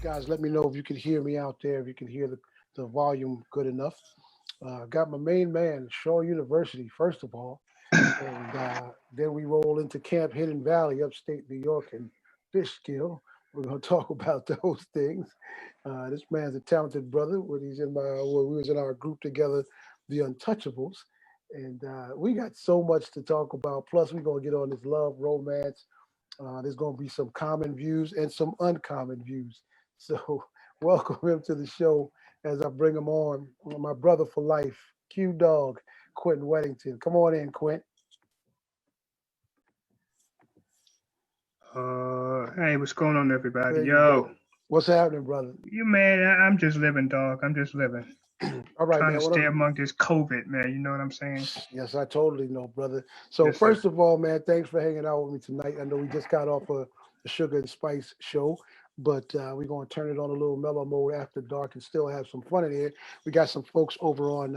Guys, let me know if you can hear me out there, if you can hear the volume good enough. Got my main man, Shaw University, first of all. And then we roll into Camp Hidden Valley, upstate New York, and fish skill. We're going to talk about those things. This man's a talented brother. When we was in our group together, the Untouchables. And we got so much to talk about. Plus, we're going to get on this love, romance. There's going to be some common views and some uncommon views. So, welcome him to the show as I bring him on. My brother for life, Q-Dawg, Quinton Weddington. Come on in, Quint. Hey, what's going on, everybody? There you Yo, go. What's happening, brother? you man, I'm just living, dog. I'm just living. All right, Trying man. to stay among this COVID, man. You know what I'm saying? Yes, I totally know, brother. So Yes, sir. first of all, man, thanks for hanging out with me tonight. I know we just got off a sugar and spice show, but we're gonna turn it on a little mellow mode after dark and still have some fun in here. We got some folks over on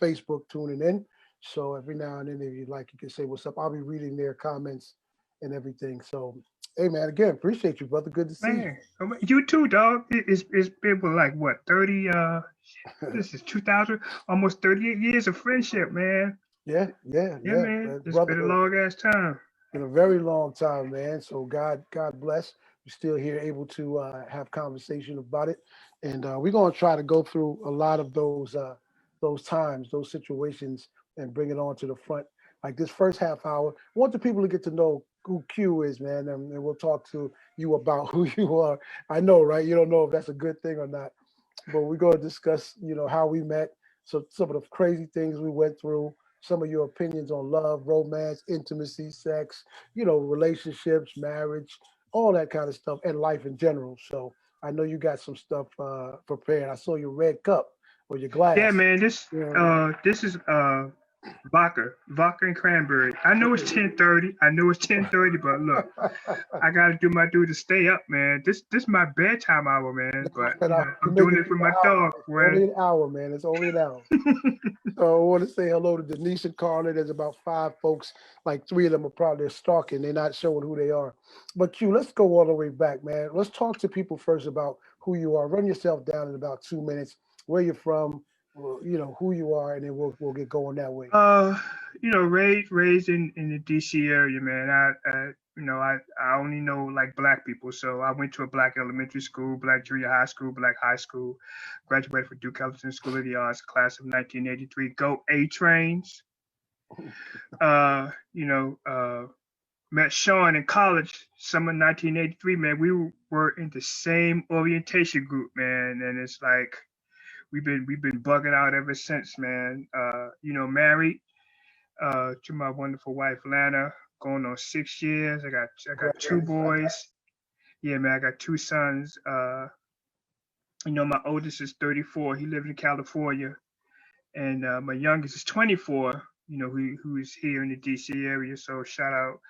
Facebook tuning in. So every now and then, if you'd like, you can say what's up. I'll be reading their comments and everything. So, hey, man, again, appreciate you, brother. Good to see you. Man, you too, dog. It's been like what 30 this is 2000, almost 38 years of friendship, man. Yeah, yeah, Yeah, yeah, man. man. It's been a Brotherhood. long ass time. In a very long time, man. So God bless. We're still here, able to have conversation about it, and we're gonna try to go through a lot of those times, those situations, and bring it on to the front. Like this first half hour, I want the people to get to know who Q is, man, and we'll talk to you about who you are. I know, right? You don't know if that's a good thing or not, but we're going to discuss, how we met, so some of the crazy things we went through, some of your opinions on love, romance, intimacy, sex, relationships, marriage, all that kind of stuff, and life in general. So I know you got some stuff prepared. I saw your red cup or your Yeah, glass. man. This Yeah. this is vodka and cranberry. I know it's 10:30. I know it's 10:30, but look. I gotta do my due to stay up, man. This my bedtime hour, man. But You I'm make doing it it for an my hour. dog, It's boy. only an hour, man. It's only an hour. So I want to say hello to Denise and Carla. There's about five folks. Like three of them are probably stalking. They're not showing who they are. But Q, let's go all the way back, man. Let's talk to people first about who you are. Run yourself down in about 2 minutes. Where you're from, who you are, and then we'll get going that way. Uh, raised in the DC area, man. I only know like black people, so I went to a black elementary school, black junior high school, black high school. Graduated from Duke Ellington School of the Arts, class of 1983. Go A trains. Uh, you know, uh, Met Shawn in college, summer 1983, man. We were in the same orientation group, man, and it's like we've been bugging out ever since, man. Married to my wonderful wife Lana, going on 6 years. I got two Congratulations. boys. Yeah, man, I got two sons. My oldest is 34. He lives in California, and my youngest is 24. Who is here in the DC area. So shout out,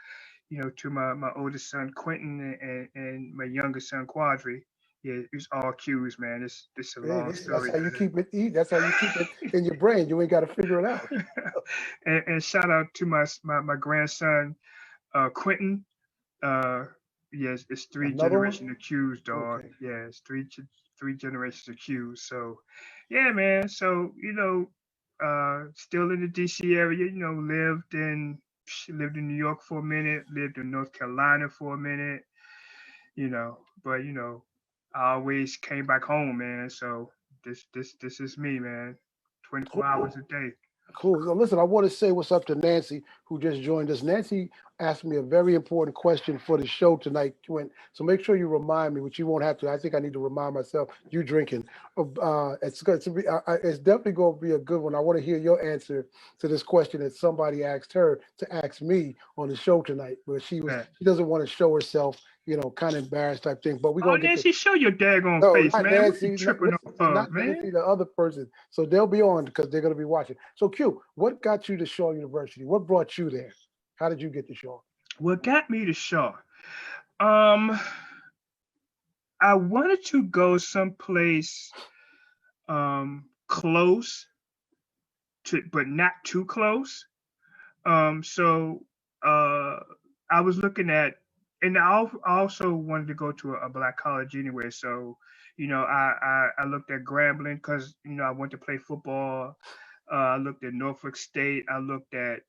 to my oldest son Quinton and my youngest son Quadri. Yeah, it's all cues, man. It's a Hey, long that's story. how you keep it. That's how you keep it in your brain. You ain't got to figure it out. And shout out to my grandson Quinton. Uh, yes, it's three Another one. generation of Q's, dog. Okay. Yeah, it's three generations of Q's. So, yeah, man. So still in the DC area. Lived in New York for a minute. Lived in North Carolina for a minute. But I always came back home, man. So this is me, man. 24 hours Cool. a day. Cool. So listen, I want to say what's up to Nancy, who just joined us. Nancy asked me a very important question for the show tonight. So make sure you remind me, which you won't have to. I think I need to remind myself. You drinking? It's definitely going to be a good one. I want to hear your answer to this question that somebody asked her to ask me on the show tonight. But she Man. doesn't want to show herself, kind of embarrassed type thing. But we're Oh, gonna get to. Nancy, show your daggone No, face, not man. What you Nancy. tripping Listen, off of, not man? Nancy, the other person. So they'll be on because they're going to be watching. So, Q, what got you to Shaw University? What brought you there? How did you get to Shaw? What got me to Shaw? Um, I wanted to go someplace close to, but not too close. So I was looking at and I also wanted to go to a black college anyway. So, I looked at Grambling because, I went to play football. I looked at Norfolk State. I looked at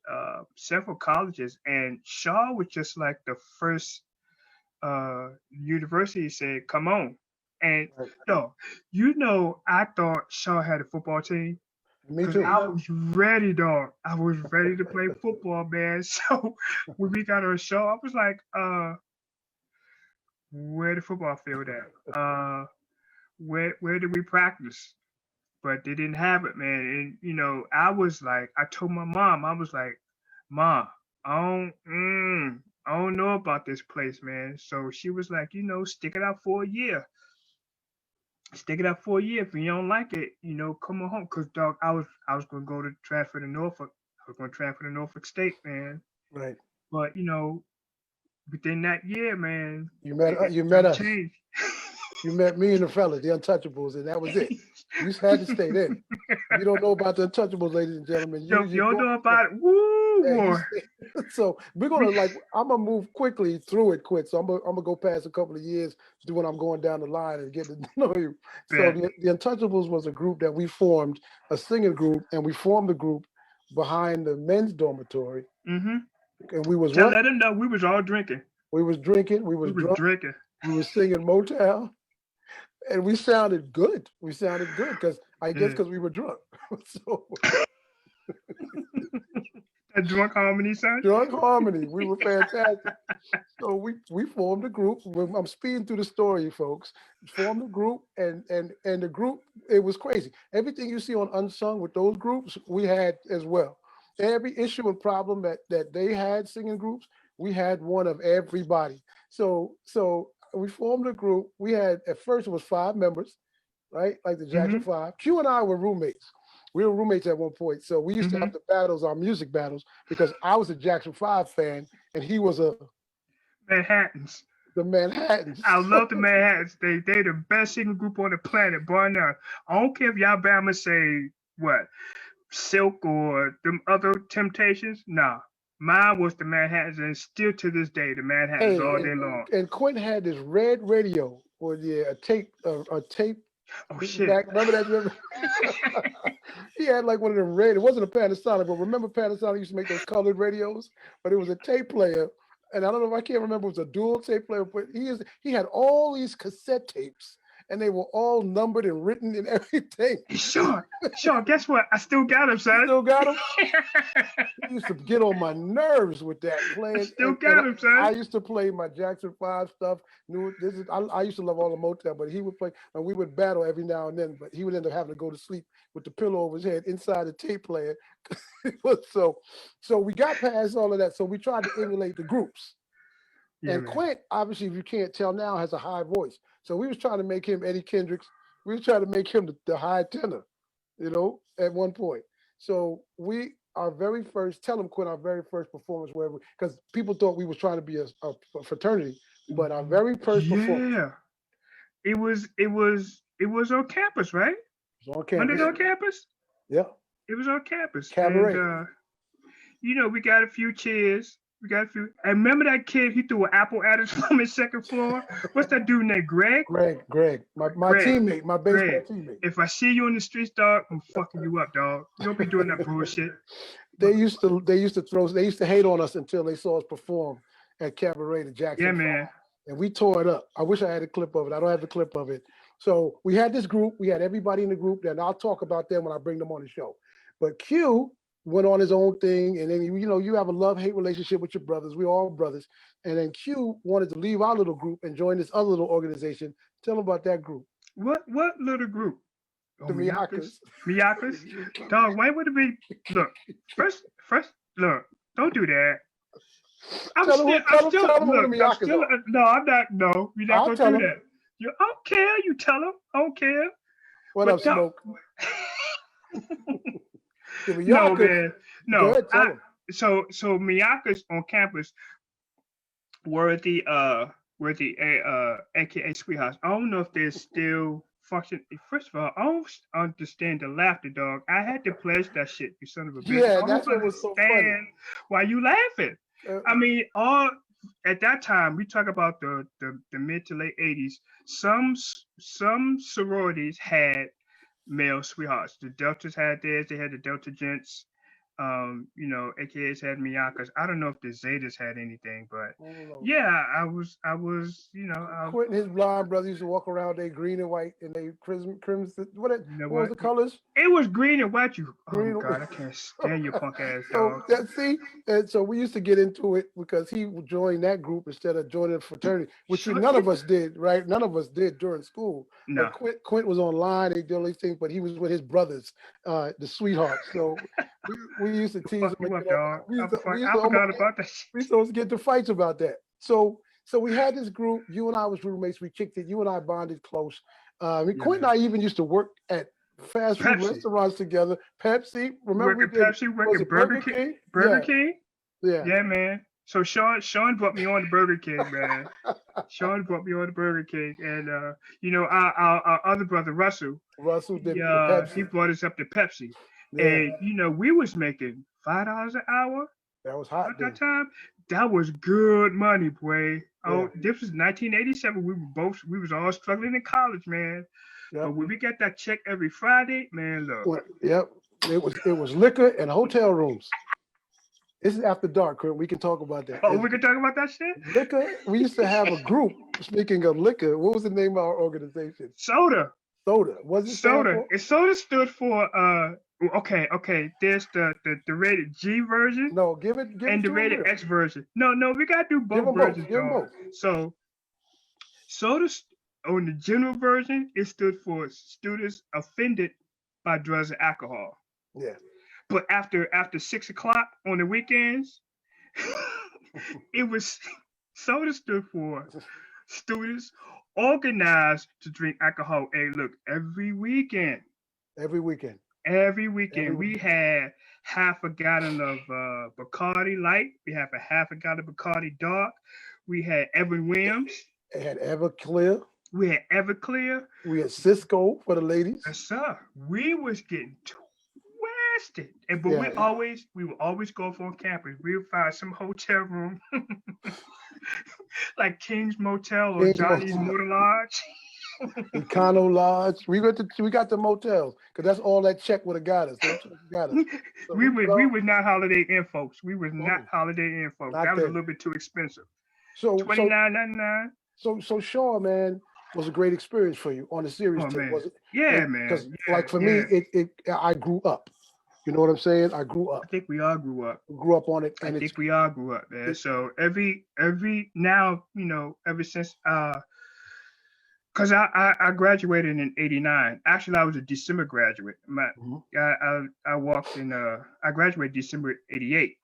several colleges, and Shaw was just like the first university said, "Come on." And Right. no, I thought Shaw had a football team Me because too. I was ready, dog. I was ready to play football, man. So when we got on Shaw, I was like, where the football field at? Where did we practice? But they didn't have it, man. And I was like, I told my mom, I was like, Mom, I don't know about this place, man. So she was like, stick it out for a year. Stick it out for a year. If you don't like it, come on home. Cause dog, I was gonna go to transfer to Norfolk. I was gonna transfer to Norfolk State, man. Right. But within that year, man, You met you met things us. changed. You met me and the fellas, the Untouchables, and that was it. You just had to stay there. If you don't know about the Untouchables, ladies and gentlemen, Yo, if you don't go. know about it, woo, Yeah, boy. so we're gonna I'm gonna move quickly through it, Quint. So I'm gonna go past a couple of years when I'm going down the line and get to know you. So the Untouchables was a group that we formed, a singing group, and we formed the group behind the men's dormitory. Mm-hmm. And we was let them know we was all drinking. We was drinking. We was drunk. Drinking. We was singing Motown, and we sounded good. We sounded good because I guess because we were drunk. So. A drunk harmony, son? Drunk harmony. We were fantastic. So we formed a group. I'm speeding through the story, folks. Formed a group, and the group, it was crazy. Everything you see on Unsung with those groups, we had as well. Every issue and problem that they had singing groups, we had one of everybody. So we formed a group. We had, at first it was 5 members, right? Like the Jackson 5. Q and I were roommates. We were roommates at one point. So we used to have the battles, our music battles, because I was a Jackson 5 fan and he was a Manhattans. The Manhattans. I love the Manhattans. They the best singing group on the planet, bar none. I don't care if y'all Bama say what, Silk or them other Temptations. Nah. Mine was the Manhattans, and still to this day, the Manhattans all day long. And Quinton had this red radio, or a tape. Oh shit! Remember that? He had like one of them red. It wasn't a Panasonic, but remember Panasonic used to make those colored radios, but it was a tape player. And I don't know if I can't remember if it was a dual tape player, but he had all these cassette tapes. And they were all numbered and written and everything. Sure. Guess what? I still got them, son. Still got them? He used to get on my nerves with that playing. Still got them, son. I used to play my Jackson 5 stuff. I used to love all the Motown, but he would play, and we would battle every now and then, but he would end up having to go to sleep with the pillow over his head inside the tape player. So we got past all of that. So we tried to emulate the groups. Yeah, and Quint, obviously, if you can't tell now, has a high voice. So we was trying to make him Eddie Kendricks. We was trying to make him the high tenor, at one point. So our very first performance, wherever, because people thought we was trying to be a fraternity, but our very first performance. Yeah, it was on campus, right? It was on campus. On campus? Yeah. It was on campus. Cabaret. And, we got a few chairs. I remember that kid, he threw an apple at us from his second floor. What's that dude named Greg? Greg. My teammate, my baseball teammate. If I see you in the streets, dog, I'm fucking you up, dog. You don't be doing that bullshit. They used to hate on us until they saw us perform at Cabaret to Jackson. Yeah, man. 5, and we tore it up. I wish I had a clip of it. I don't have the clip of it. So we had this group. We had everybody in the group, and I'll talk about them when I bring them on the show. But Q went on his own thing, and then you have a love-hate relationship with your brothers. We're all brothers. And then Q wanted to leave our little group and join this other little organization. Tell them about that group. What little group? The Miakas. Miakas? Dog, why would it be? Look, first, look, don't do that. Tell them who the Miakas are. No, I'm not. No, we're not going to do that. I don't care. You tell them. I don't care. What up, Smoke? No, man. No. So Miakas on campus were the AKA Sweethearts. I don't know if they're still functioning. First of all, I don't understand the laughter, dog. I had to pledge that shit, you son of a bitch. Yeah, that's what was so funny. Why you laughing? I mean, all at that time, we talk about the mid to late 80s. Some sororities had male sweethearts. The Deltas had theirs. They had the Delta Gents. AKAs had Miyakas. I don't know if the Zetas had anything, but yeah, I was, Quinton, his blind brother used to walk around. They green and white, and they crimson. What was the colors? It was green and white. Green Oh God, I can't stand your punk ass so dog. and so we used to get into it because he would join that group instead of joining a fraternity, which none of us did, right? None of us did during school. No. But Quint was online. He did all these things, but he was with his brothers, the sweethearts. So we used to tease him. I forgot about that. We used to get to fights about that. So we had this group. You and I was roommates. We kicked it. You and I bonded close. Quint and I even used to work at fast food restaurants together. Pepsi. Remember working Pepsi, working Burger King. Burger King? Yeah. Yeah, man. So Shawn brought me on the Burger King, man. Shawn brought me on the Burger King. And our other brother, Russell did Pepsi. He brought us up to Pepsi. Yeah. And we was making $5 an hour. That was hot at that time. That was good money, boy. Yeah. Oh, this was 1987. We was all struggling in college, man. Yep. But when we got that check every Friday, man, look. Yep. It was liquor and hotel rooms. This is after dark, Kurt. We can talk about that. Oh, we can talk about that shit? Liquor. We used to have a group. Speaking of liquor, what was the name of our organization? Soda. Was it Soda? And Soda stood for okay. There's the rated G version. No, give it and the rated X version. No, we gotta do both versions. Give them both. So Soda on the general version, it stood for students offended by drugs and alcohol. Yeah. But after 6 o'clock on the weekends, it was Soda stood for students organized to drink alcohol. Hey, look, every weekend we had half a gallon of Bacardi Light. We had a half a gallon of Bacardi Dark. We had Evan Williams. It had Everclear. We had Everclear. We had Cisco for the ladies. Yes, sir. We was getting twisted. But we would always go off on campus. We would find some hotel room like King's Motel or Johnny's Motor Lodge. Econo Lodge. We got the motels because that's all that check would have got us. So we was not Holiday Inn folks. We was not Holiday Inn folks. That was a little bit too expensive. So $29.99. So Shaw, man, was a great experience for you on the series tip, was it? Yeah, man. Because me, I grew up. You know what I'm saying? I grew up. I think we all grew up. We grew up on it. And I think we all grew up, man. So every now, ever since because I graduated in '89. Actually, I was a December graduate. I walked in. I graduated December '88,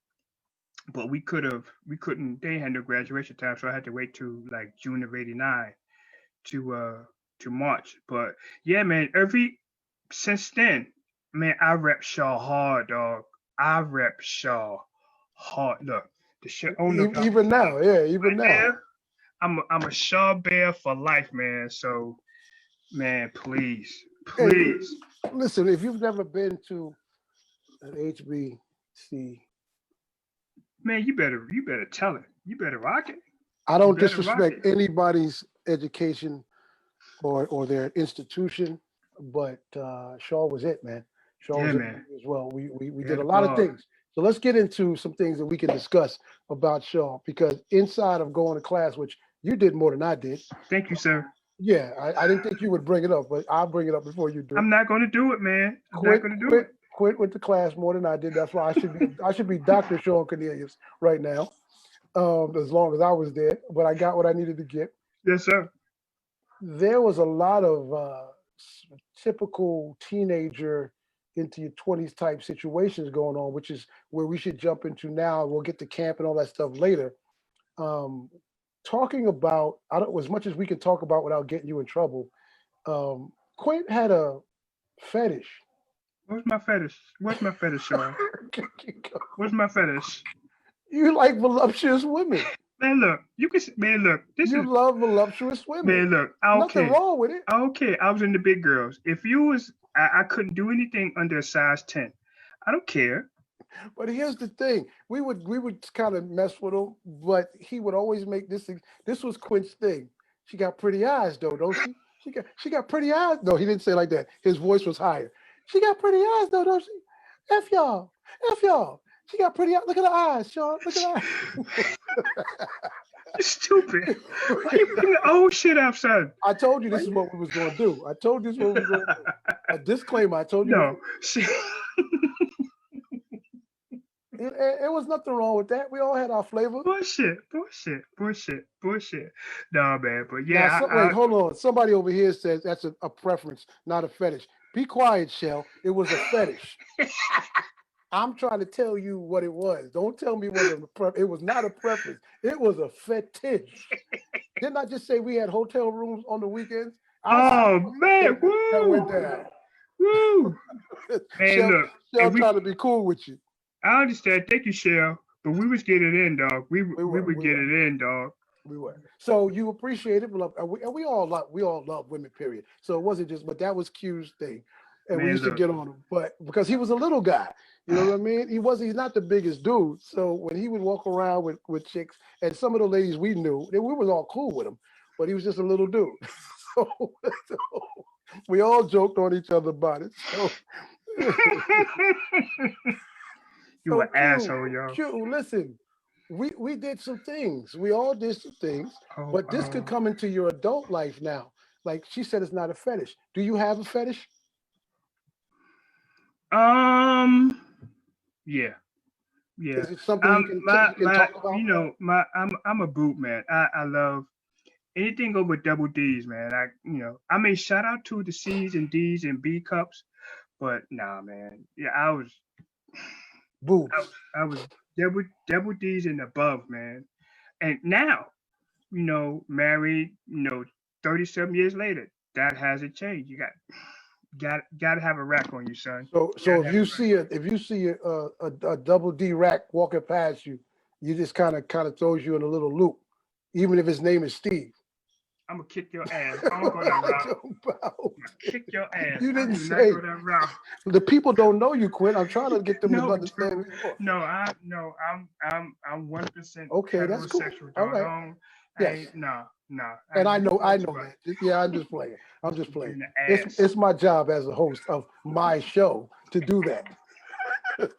but we couldn't. They had no graduation time, so I had to wait till like June of '89 to March. But yeah, man. Since then, man, I rep Shaw hard, dog. I rep Shaw hard. Look, the shit on the even now, even now. There, I'm a Shaw Bear for life, man. So, man, please. Hey, listen, if you've never been to an HBC, man, you better tell it. You better rock it. I don't disrespect anybody's education or their institution, but Shaw was it, man. Shaw was it as well. We did a lot of things. So let's get into some things that we can discuss about Shaw, because inside of going to class, which you did more than I did. Thank you, sir. Yeah, I didn't think you would bring it up, but I'll bring it up before you do. I'm not going to do it, man. I'm not going to do it. Quint went to class more than I did. That's why I should be Dr. Shawn Cornelius right now, as long as I was there. But I got what I needed to get. Yes, sir. There was a lot of typical teenager into your 20s type situations going on, which is where we should jump into now. We'll get to camp and all that stuff later. Talking about, as much as we can talk about without getting you in trouble, Quint had a fetish. What's my fetish, Shawn? What's my fetish? You like voluptuous women. Man, look, you love voluptuous women. Man, look, okay. Nothing wrong with it. Okay, I was in the big girls. If you was, I couldn't do anything under a size 10. I don't care. But here's the thing: we would kind of mess with him, but he would always make this. This was Quint's thing. She got pretty eyes, though, don't she? She got pretty eyes. No, he didn't say it like that. His voice was higher. She got pretty eyes, though, don't she? F y'all, F y'all. She got pretty eyes. Look at her eyes, Sean. Look at her eyes. Stupid. Why you bringing old shit up, son? I told you this is what we was gonna do. I told you this is what we was gonna do. A disclaimer. I told you. No. Shit. It was nothing wrong with that. We all had our flavor. Bullshit. No, man. But Now, yeah, wait, hold on. Somebody over here says that's a preference, not a fetish. Be quiet, Shell. It was a fetish. I'm trying to tell you what it was. Don't tell me it was not a preference. It was a fetish. Didn't I just say we had hotel rooms on the weekends? Oh man, that went woo, down. woo. Hey, Shell, look, Shell trying to be cool with you. I understand. Thank you, Shell. But we was getting it in, dog. We would get it in, dog. We were. So you appreciate it, and we all love women, period. So it wasn't just, but that was Q's thing, and Man, we used to get on him, but because he was a little guy, you know what I mean? He's not the biggest dude. So when he would walk around with chicks, and some of the ladies we knew, we was all cool with him, but he was just a little dude. So we all joked on each other about it. So. You an asshole, yo. Q, listen, we did some things. We all did some things, but this could come into your adult life now. Like she said, it's not a fetish. Do you have a fetish? Yeah. Is it something you can talk about? You know, I'm a boot man. I love anything over double D's, man. I mean, shout out to the C's and D's and B cups, but nah, man. Yeah, I was boobs. I was double D's and above, man. And now, married, 30-some years later, that hasn't changed. You got to have a rack on you, son. So if you see a double D rack walking past you, you just kind of throws you in a little loop, even if his name is Steve. I'm gonna kick your ass. I'm gonna go that route. Kick your ass. You didn't say go that route. The people don't know you, Quinn. I'm trying to get them to understand. I'm 1% okay. That's cool. All right. Yes. No. And I know that. Yeah, I'm just playing. It's my job as a host of my show to do that.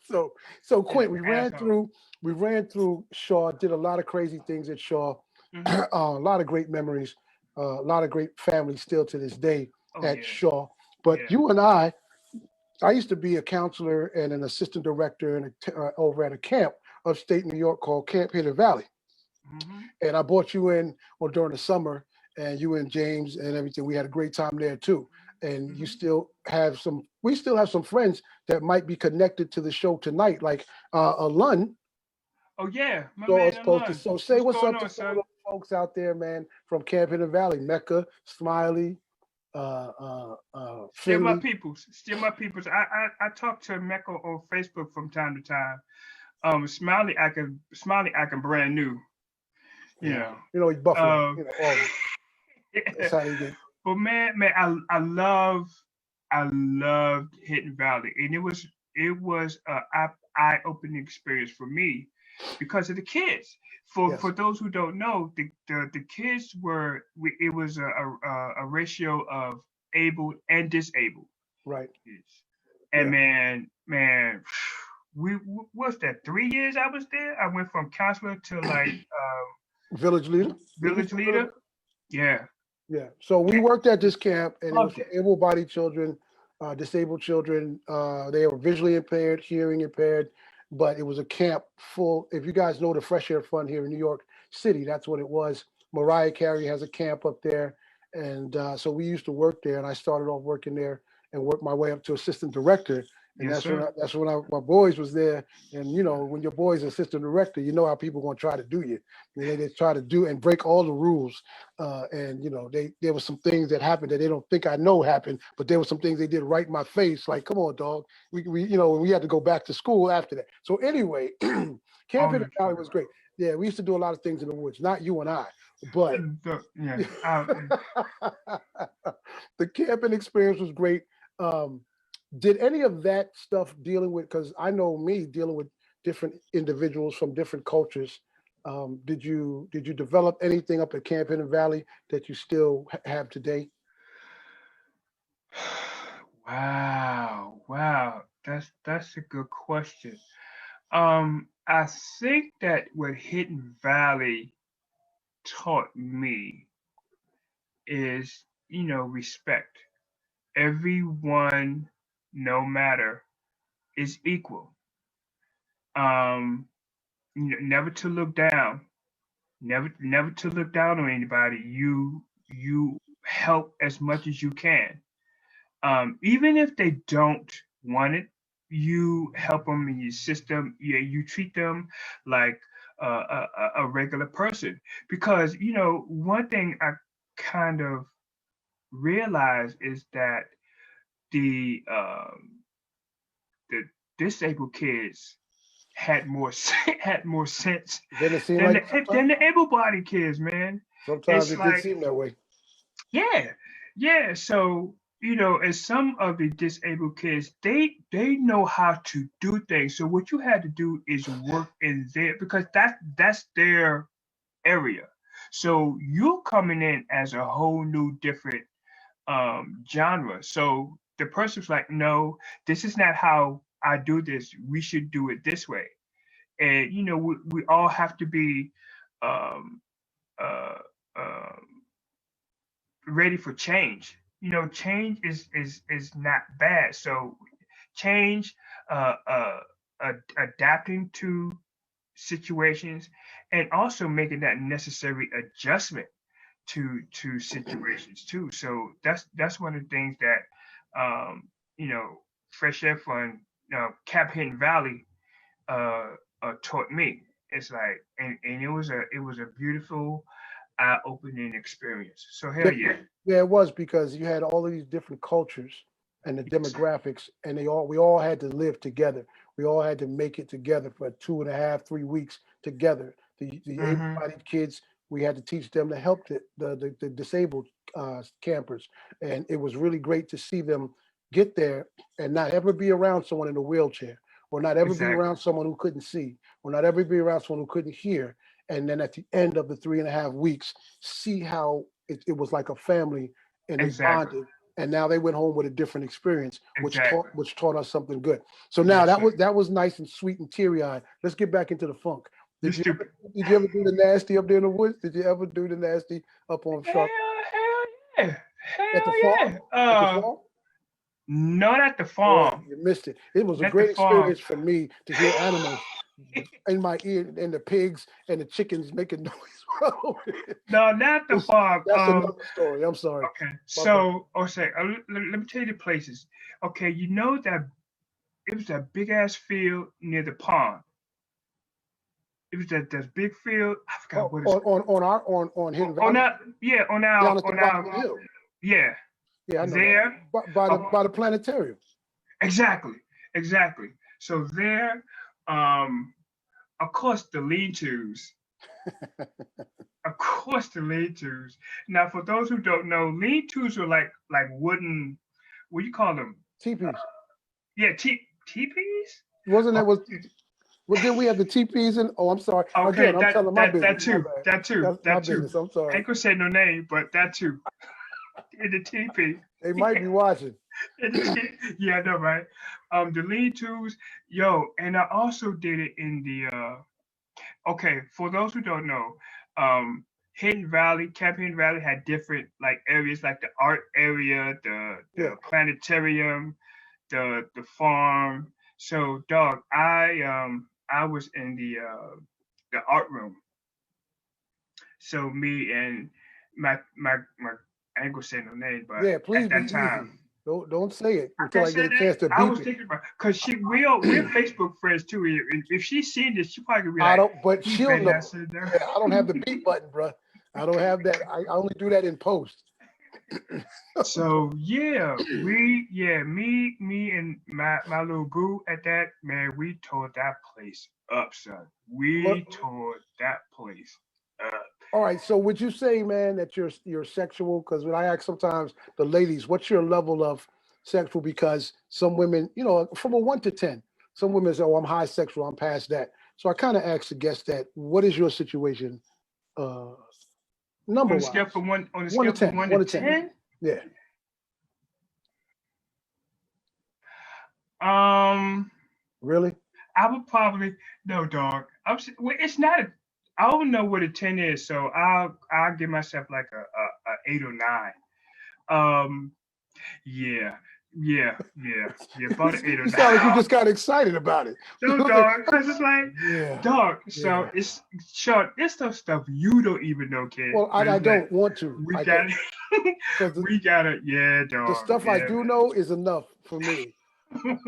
So Quinn, we ran through Shaw, did a lot of crazy things at Shaw, a lot of great memories, a lot of great families still to this day at Shaw. But you and I used to be a counselor and an assistant director over at a camp upstate New York called Camp Hidden Valley. Mm-hmm. And I brought you in during the summer, and you and James and everything. We had a great time there too. And we still have some friends that might be connected to the show tonight, like Alun. Oh yeah, my man Alun. So say what's up to some of those folks out there, man, from Camp Hidden Valley, Mecca, Smiley, Still my peoples. I talk to Mecca on Facebook from time to time. Smiley acting brand new. Yeah. He's Buffalo. That's how he did. But man, I loved Hidden Valley, and it was a eye-opening experience for me because of the kids. For those who don't know, the kids it was a ratio of able and disabled. Right. And man, what's that? 3 years I was there. I went from counselor to like village leader. Yeah. Yeah. So we worked at this camp, and it was for able-bodied children, disabled children. They were visually impaired, hearing impaired, but it was a camp full. If you guys know the Fresh Air Fund here in New York City, that's what it was. Mariah Carey has a camp up there, and so we used to work there. And I started off working there and worked my way up to assistant director. And that's when my boys was there. And when your boy's assistant director, you know how people are gonna try to do you. And they try to do and break all the rules. And there were some things that happened that they don't think I know happened, but there were some things they did right in my face. Like, come on, dog. We had to go back to school after that. So anyway, Camp Hidden Valley was great. Yeah, we used to do a lot of things in the woods. Not you and I, but the camping experience was great. Did any of that stuff dealing with, because I know me dealing with different individuals from different cultures, did you develop anything up at Camp Hidden Valley that you still have today? Wow. That's a good question. I think that what Hidden Valley taught me is, respect. Everyone, no matter, is equal. Um, never to look down, never to look down on anybody. You help as much as you can. Even if they don't want it, you help them in your system. Yeah, you treat them like a regular person. Because one thing I kind of realized is that the the disabled kids had more had more sense Didn't it seem like than sometimes? the able-bodied kids, man. Sometimes It's it did like, seem that way. yeah, yeah. So, as some of the disabled kids, they know how to do things. So what you had to do is work in there because that's their area. So you're coming in as a whole new different genre. So the person's like, no, this is not how I do this. We should do it this way. And we all have to be um, uh, um ready for change. Change is not bad. So change, uh, uh, adapting to situations, and also making that necessary adjustment to situations too. So that's one of the things that um, Fresh Air Fund, Cap Hidden Valley uh, taught me. It's like, and it was a beautiful eye-opening experience. So hell Yeah, yeah. yeah, it was because you had all of these different cultures and the Yes. demographics, and we all had to live together. We all had to make it together for 2.5, 3 weeks together. The Mm-hmm. able-bodied kids, we had to teach them to help the disabled campers, and it was really great to see them get there and not ever be around someone in a wheelchair, or not ever be Exactly. around someone who couldn't see, or not ever be around someone who couldn't hear. And then at the end of the 3.5 weeks, see how it was like a family, and they Exactly. bonded, and now they went home with a different experience, Exactly. which taught us something good. So now Yes, that sir. was nice and sweet and teary eyed. Let's get back into the funk. Did Let's you do ever it. did you ever do the nasty up there in the woods? Did you ever do the nasty up on Shark Hell yeah. at the Hell farm? yeah. At the farm? Not at the Boy, farm. you missed it. It was a Not the great farm. experience for me to hear animals in my ear, and the pigs and the chickens making noise. No, not the farm. That's another story. I'm sorry. Okay. My bad. So, okay, let me tell you the places. Okay, you know that it was that big ass field near the pond. It was that big field. I forgot Oh, what it's on Hidden on Valley, that. Yeah, down at the bottom of the hill. yeah, Yeah, I know that. there. Uh, By the planetarium. exactly, exactly. So there, um, of course, the lean-tos. Of course, the lean-tos. Now, for those who don't know, lean-tos are like wooden. What do you call them? Teepees. Yeah, teepees. Wasn't that Oh, was Well, then we have the teepees and oh, I'm sorry. okay, Again, I'm that telling my that that business. My too, bad. that too, That's my that too. business. I'm I sorry. ain't gonna say no name, but that too. In the teepee. They might be watching. Yeah, I know, right? The lean tos, yo, and I also did it in the okay, for those who don't know, Hidden Valley, Camp Hidden Valley had different like areas like the art area, the Yeah. planetarium, the farm. So dog, I was in the art room. So me and my I ain't gonna say no name, but Yeah. at Please be that easy. time Don't say it I until can't I get say a that. chance to I beep was it. thinking about because we're Facebook friends too. If she's seen this, she probably could be I like, don't. But he she'll better not know. say no. Yeah. I don't have the beep button, bro. I don't have that. I only do that in post. So yeah, me and my little boo at that man, we tore that place up, son. We But tore that place up. all right. So would you say, man, that you're sexual? Because when I ask sometimes the ladies, what's your level of sexual because some women, you know, from a 1 to 10, some women say, oh, I'm high sexual, I'm past that. So I kind of asked the guest that, what is your situation number On the wise? scale from one, on the 1 to scale 10. from 1 1 to to 10. 10? Yeah. Really? I would probably no, dog. Well, it's not a. I don't know what a 10 is, so I'll give myself like a 8 or 9. Yeah, about an 8 or You 9. sound like you just got excited about it. No, dog, because it's like, Yeah. dog. So Yeah. it's Sean. It's stuff you don't even know, kid. Well, I don't want to. We I got don't. Because we gotta, yeah, the dog. stuff I Yeah, do know is enough for me.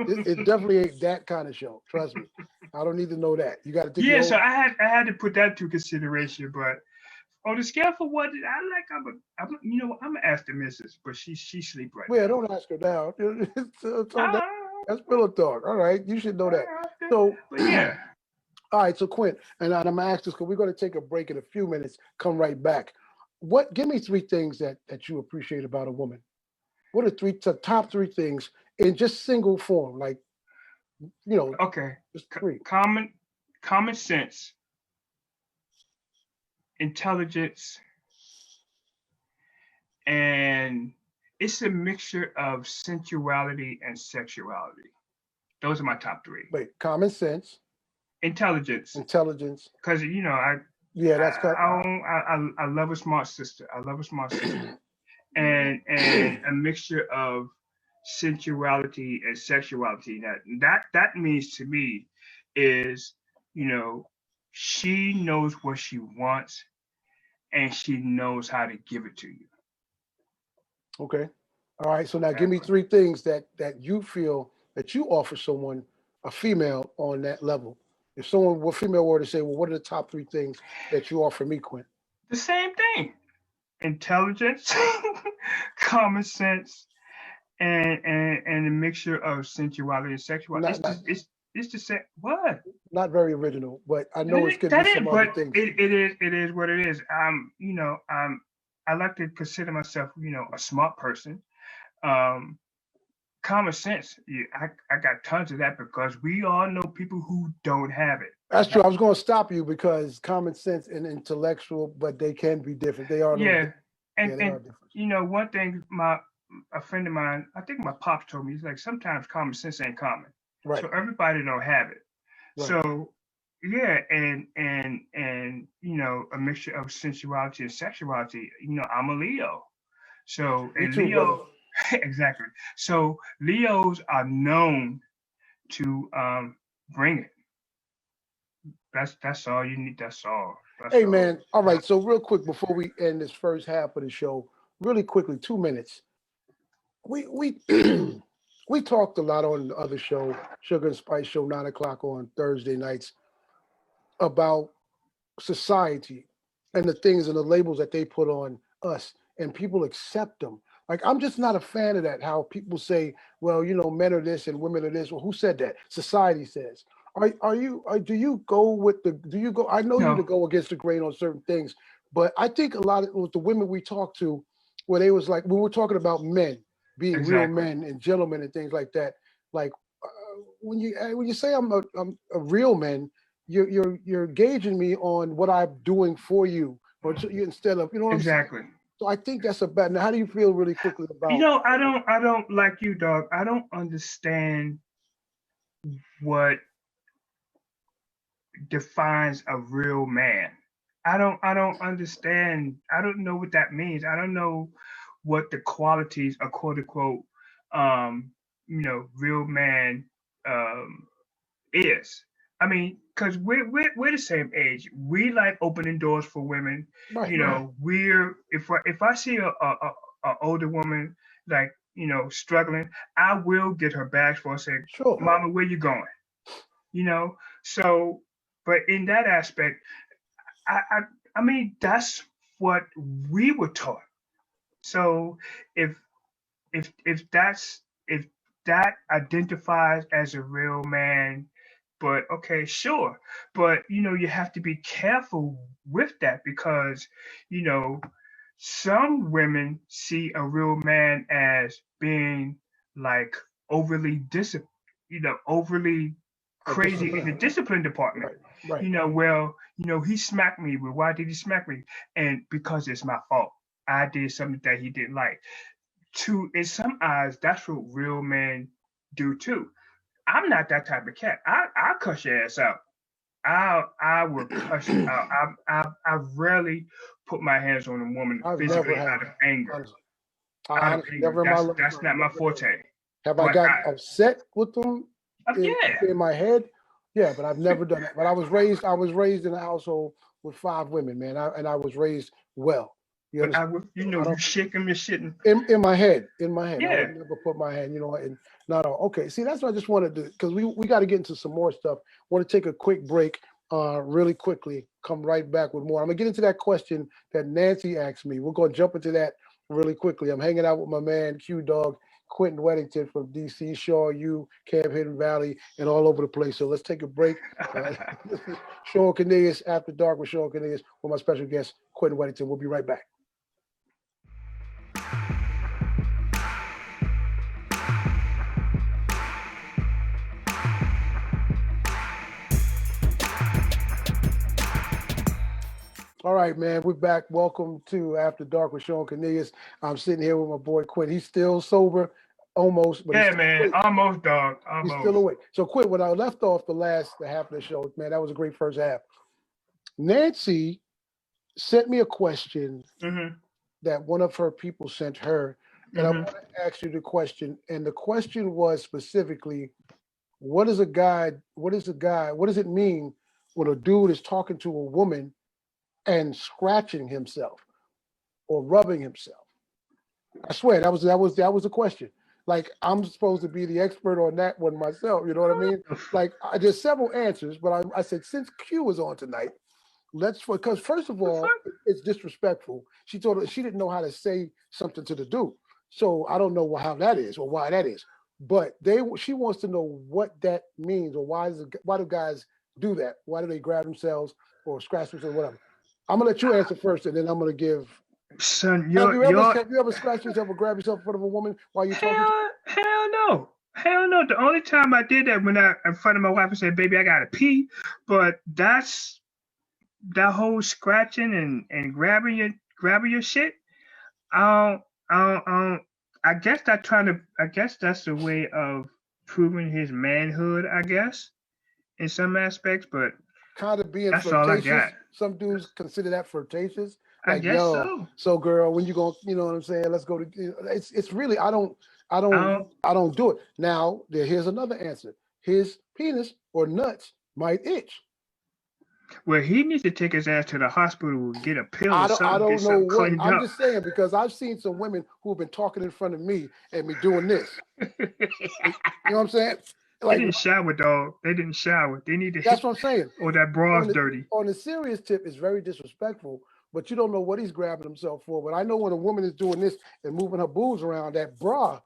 It definitely ain't that kind of show. Trust me. I don't need to know that. You got to think yeah. your So own. I had to put that to consideration, but on the scale for what you know, I'm gonna ask the missus, but she sleep right Well, now. don't ask her now. So Ah, that's pillow talk. All right. You should know that. okay. So, But yeah, all right. So, Quint, and I'm going to ask this because we're going to take a break in a few minutes, come right back. Give me 3 things that you appreciate about a woman. What are top 3 things in just single form? Like, you know, okay. just 3. Common sense, intelligence, and it's a mixture of sensuality and sexuality. Those are my top 3. Wait, common sense, Intelligence, intelligence. because you know Yeah, that's cut. I love a smart sister. I love a smart sister, and a mixture of sensuality and sexuality. That means to me is, you know, she knows what she wants and she knows how to give it to you. Okay. All right. So now give That me way. 3 things that you feel that you offer someone, a female, on that level. If someone, what female were to say, well, what are the top 3 things that you offer me, Quint? The same thing. Intelligence, common sense, and a mixture of sensuality and sexuality. Not not It's the same. What? not very original, but I know it's could be That is, some other but things. it is what it is. You know, I like to consider myself, you know, a smart person. Um, Common sense. Yeah, I got tons of that because we all know people who don't have it. That's true. I was going to stop you because common sense and intellectual, but they can be different. They are a little Yeah, different. Yeah, they are and different. you know, one thing a friend of mine, I think my pops told me, he's like, sometimes common sense ain't common, Right. so everybody don't have it. Right. So yeah, and you know, a mixture of sensuality and sexuality. You know, I'm a Leo, so Me and too, brother. Leo exactly. So Leos are known to bring it. That's all you need. That's all. That's Hey, all. man. All right. So real quick before we end this first half of the show, really quickly, 2 minutes. We we talked a lot on the other show, Sugar and Spice Show, 9 o'clock on Thursday nights, about society and the things and the labels that they put on us, and people accept them. Like, I'm just not a fan of that. How people say, well, you know, men are this and women are this. Well, who said that? Society says. Do you go with do you go? I know you to No, go against the grain on certain things, but I think a lot of with the women we talked to, where they was like, we were talking about men being real exactly. men and gentlemen and things like that. Like, when you say I'm a real man, you're gauging me on what I'm doing for you, or instead of, you know what I'm saying. Exactly. So I think that's a bad. Now, how do you feel really quickly You about? know, I don't like you, dog. I don't understand what defines a real man. I don't understand. I don't know what that means. I don't know what the qualities, a quote unquote, you know, real man um is. I mean, because we're the same age. We like opening doors for women. Right, You know, we're if I see a older woman like, you know, struggling, I will get her bags for her. Say, sure. Mama, where you going? You know. So, but in that aspect, I I, I mean that's what we were taught. So if if that identifies as a real man, but okay, sure, but you know, you have to be careful with that because, you know, some women see a real man as being like overly overly crazy in the discipline department. Right. He smacked me, but why did he smack me? And because it's my fault. I did something that he didn't like. In some eyes, that's what real men do too. I'm not that type of cat. I'll cuss your ass out. I will cuss you out. I rarely put my hands on a woman I've never physically had out of that. anger. Honestly. I honestly never in my life. That's not my forte. Have I gotten upset with them Yeah. in my head? Yeah, but I've never done that. But I was raised in a household with 5 women, man. I was raised well. You But understand? you shake them, you're shitting. In my head. I Yeah. would never put my hand, and not all. Okay, see, that's what I just wanted to, because we got to get into some more stuff. Want to take a quick break, really quickly. Come right back with more. I'm gonna get into that question that Nancy asked me. We're gonna jump into that really quickly. I'm hanging out with my man Q-Dawg, Quinton Weddington from DC, Shaw, Camp Hidden Valley, and all over the place. So let's take a break. Shawn Cornelius, After Dark with Shawn Cornelius, with my special guest, Quinton Weddington. We'll be right back. All right, man, we're back. Welcome to After Dark with Shawn Cornelius. I'm sitting here with my boy Quinn. He's still sober, almost. But yeah, man, awake. Almost, dog. Almost. He's still awake. So, Quinn, when I left off the half of the show, man, that was a great first half. Nancy sent me a question that one of her people sent her, and I want to ask you the question. And the question was specifically, what does it mean when a dude is talking to a woman and scratching himself or rubbing himself? I swear that was the question. Like, I'm supposed to be the expert on that one myself. You know what I mean? Like, there's several answers, but I said, since Q is on tonight, because first of all, it's disrespectful. She told her she didn't know how to say something to the dude. So I don't know how that is or why that is. But she wants to know what that means, or why do guys do that? Why do they grab themselves or scratch themselves or whatever? I'm gonna let you answer first, and then I'm gonna give. Son, have you ever scratched yourself or grabbed yourself in front of a woman while you're talking? Hell no. Hell no. The only time I did that when I in front of my wife and said, "Baby, I gotta pee," but that's that whole scratching and grabbing your shit. I guess that's the way of proving his manhood, I guess, in some aspects, but kind of being that's flirtatious. All I got. Some dudes consider that flirtatious. Like, I guess so girl, when you go, you know what I'm saying? Let's go to. It's really I don't do it. Now here's another answer. His penis or nuts might itch. Well, he needs to take his ass to the hospital and get a pill or something. I don't know what. I'm just saying, because I've seen some women who've been talking in front of me and me doing this. You know what I'm saying? Like, they didn't shower, dog. They didn't shower. They need to. That's what I'm saying. Or that bra's dirty. On the serious tip, it's very disrespectful, but you don't know what he's grabbing himself for. But I know when a woman is doing this and moving her boobs around, that bra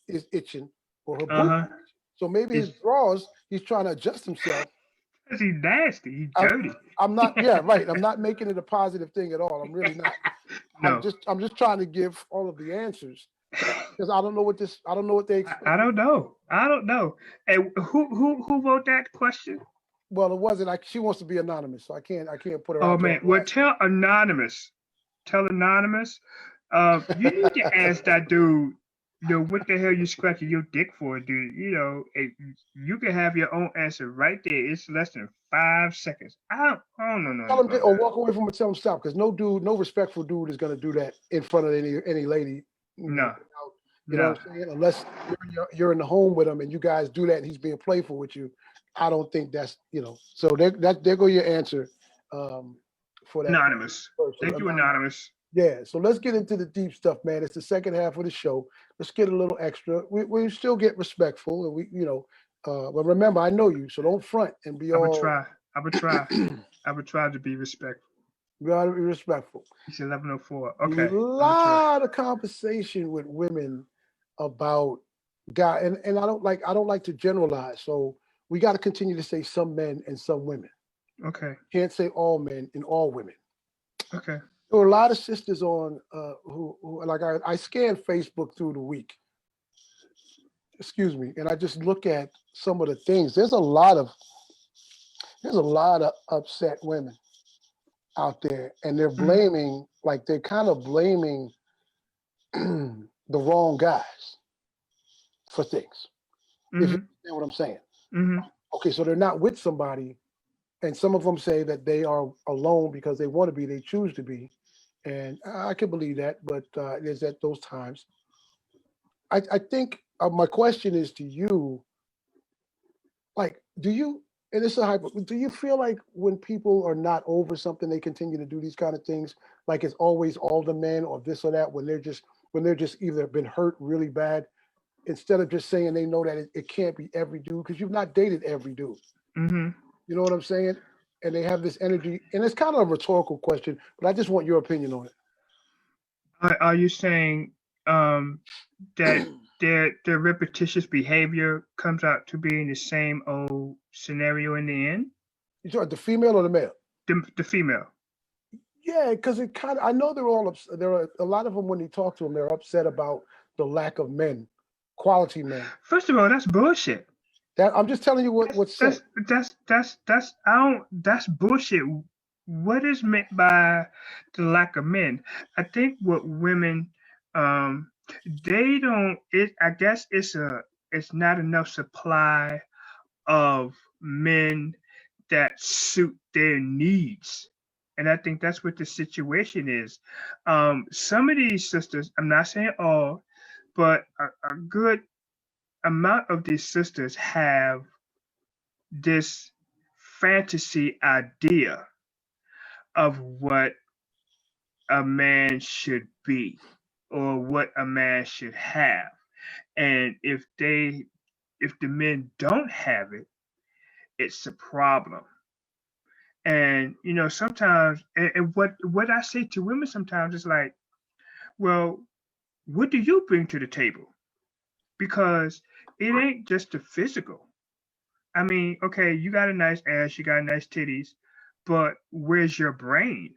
is itching or her boob. So maybe his drawers, he's trying to adjust himself. Because he's nasty. He's dirty. I'm not. Yeah, right. I'm not making it a positive thing at all. I'm really not. No. I'm just trying to give all of the answers. Because I don't know what they expect. I don't know. And who wrote that question? Well, it wasn't like she wants to be anonymous, so I can't put her. Oh man, well tell anonymous. You need to ask that dude, what the hell you scratching your dick for, dude? You can have your own answer right there. It's less than 5 seconds. I don't know. Tell him or walk away from it. Tell him stop, because no respectful dude is going to do that in front of any lady. No. You know what I'm saying? Unless you're in the home with him and you guys do that and he's being playful with you, I don't think that's, So there go your answer for that. Anonymous. Thank you, Anonymous. Yeah, so let's get into the deep stuff, man. It's the second half of the show. Let's get a little extra. We still get respectful, and but remember, I know you, so don't front and be all. I would try. I would try to be respectful. You gotta be respectful. It's 11:04. Okay. A lot of conversation with women about guys, and I don't like to generalize. So we got to continue to say some men and some women. Okay. Can't say all men and all women. Okay. There were a lot of sisters on who like I scanned Facebook through the week, excuse me, and I just look at some of the things. There's a lot of upset women out there, and they're Mhm. blaming, like they're kind of blaming the wrong guys for things. If you Mhm. understand what I'm saying. Mhm. Okay, so they're not with somebody, and some of them say that they are alone because they want to be, they choose to be, and I can believe that. But there's at those times. I think my question is to you, like, do you? And it's a hypo. Do you feel like when people are not over something, they continue to do these kind of things? Like it's always all the men or this or that when they're just either been hurt really bad, instead of just saying they know that it can't be every dude because you've not dated every dude. Mhm. You know what I'm saying? And they have this energy, and it's kind of a rhetorical question, but I just want your opinion on Are you saying that it. their repetitious behavior comes out to being the same old scenario in the end? You talking the female or the male? The female. Yeah, because it kind of. I know they're all upset. There are a lot of them when you talk to them, they're upset about the lack of men, quality men. First of all, that's bullshit. That I'm just telling you what's said. That's I don't that's bullshit. What is meant by the lack of men? I think what women um they don't it I guess it's not enough supply of men that suit their needs. And I think that's what the situation is. Some of these sisters, I'm not saying all, but a good amount of these sisters have this fantasy idea of what a man should be or what a man should have. And if the men don't have it, it's a problem. And sometimes and what I say to women sometimes is like, well, what do you bring to the table? Because it ain't just the physical. I mean, okay, you got a nice ass, you got nice titties, but where's your brain?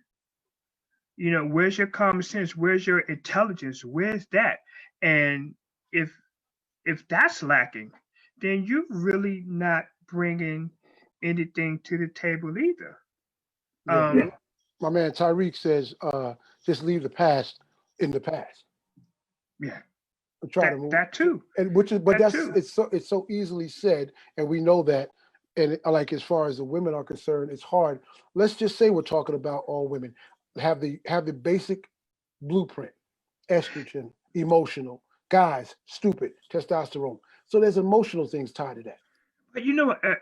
Where's your common sense? Where's your intelligence? Where's that? And if if that's lacking, then you're really not bringing anything to the table either. Yeah, Um, my man Tyreek says, just leave the past in the past yeah, and try to move. that too, And which is, but that that's too. it's so easily said, and we know that. And like as far as the women are concerned, it's hard. Let's just say we're talking about all women have the basic blueprint: estrogen, emotional, guys, stupid, testosterone. So there's emotional things tied to that. But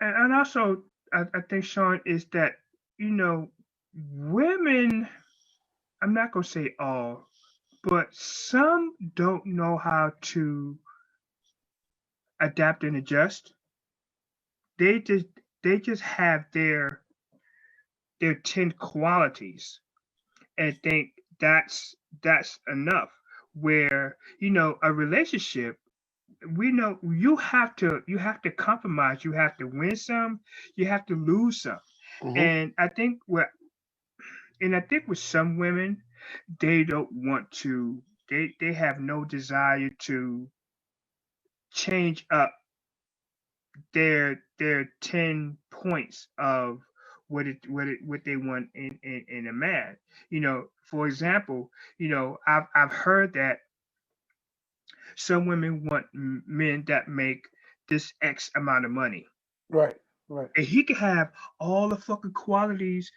and also I think Sean is that you know women. I'm not gonna say all, but some don't know how to adapt and adjust. They just they just have their 10 qualities and think that's enough. Where a relationship, we know you have to compromise, you have to win some, you have to lose some. Hmm. And I think with some women, they don't want to, they have no desire to change up their 10 points of what they want in a man. For example, I've heard that some women want men that make this X amount of money. Right, right. And he could have all the fucking qualities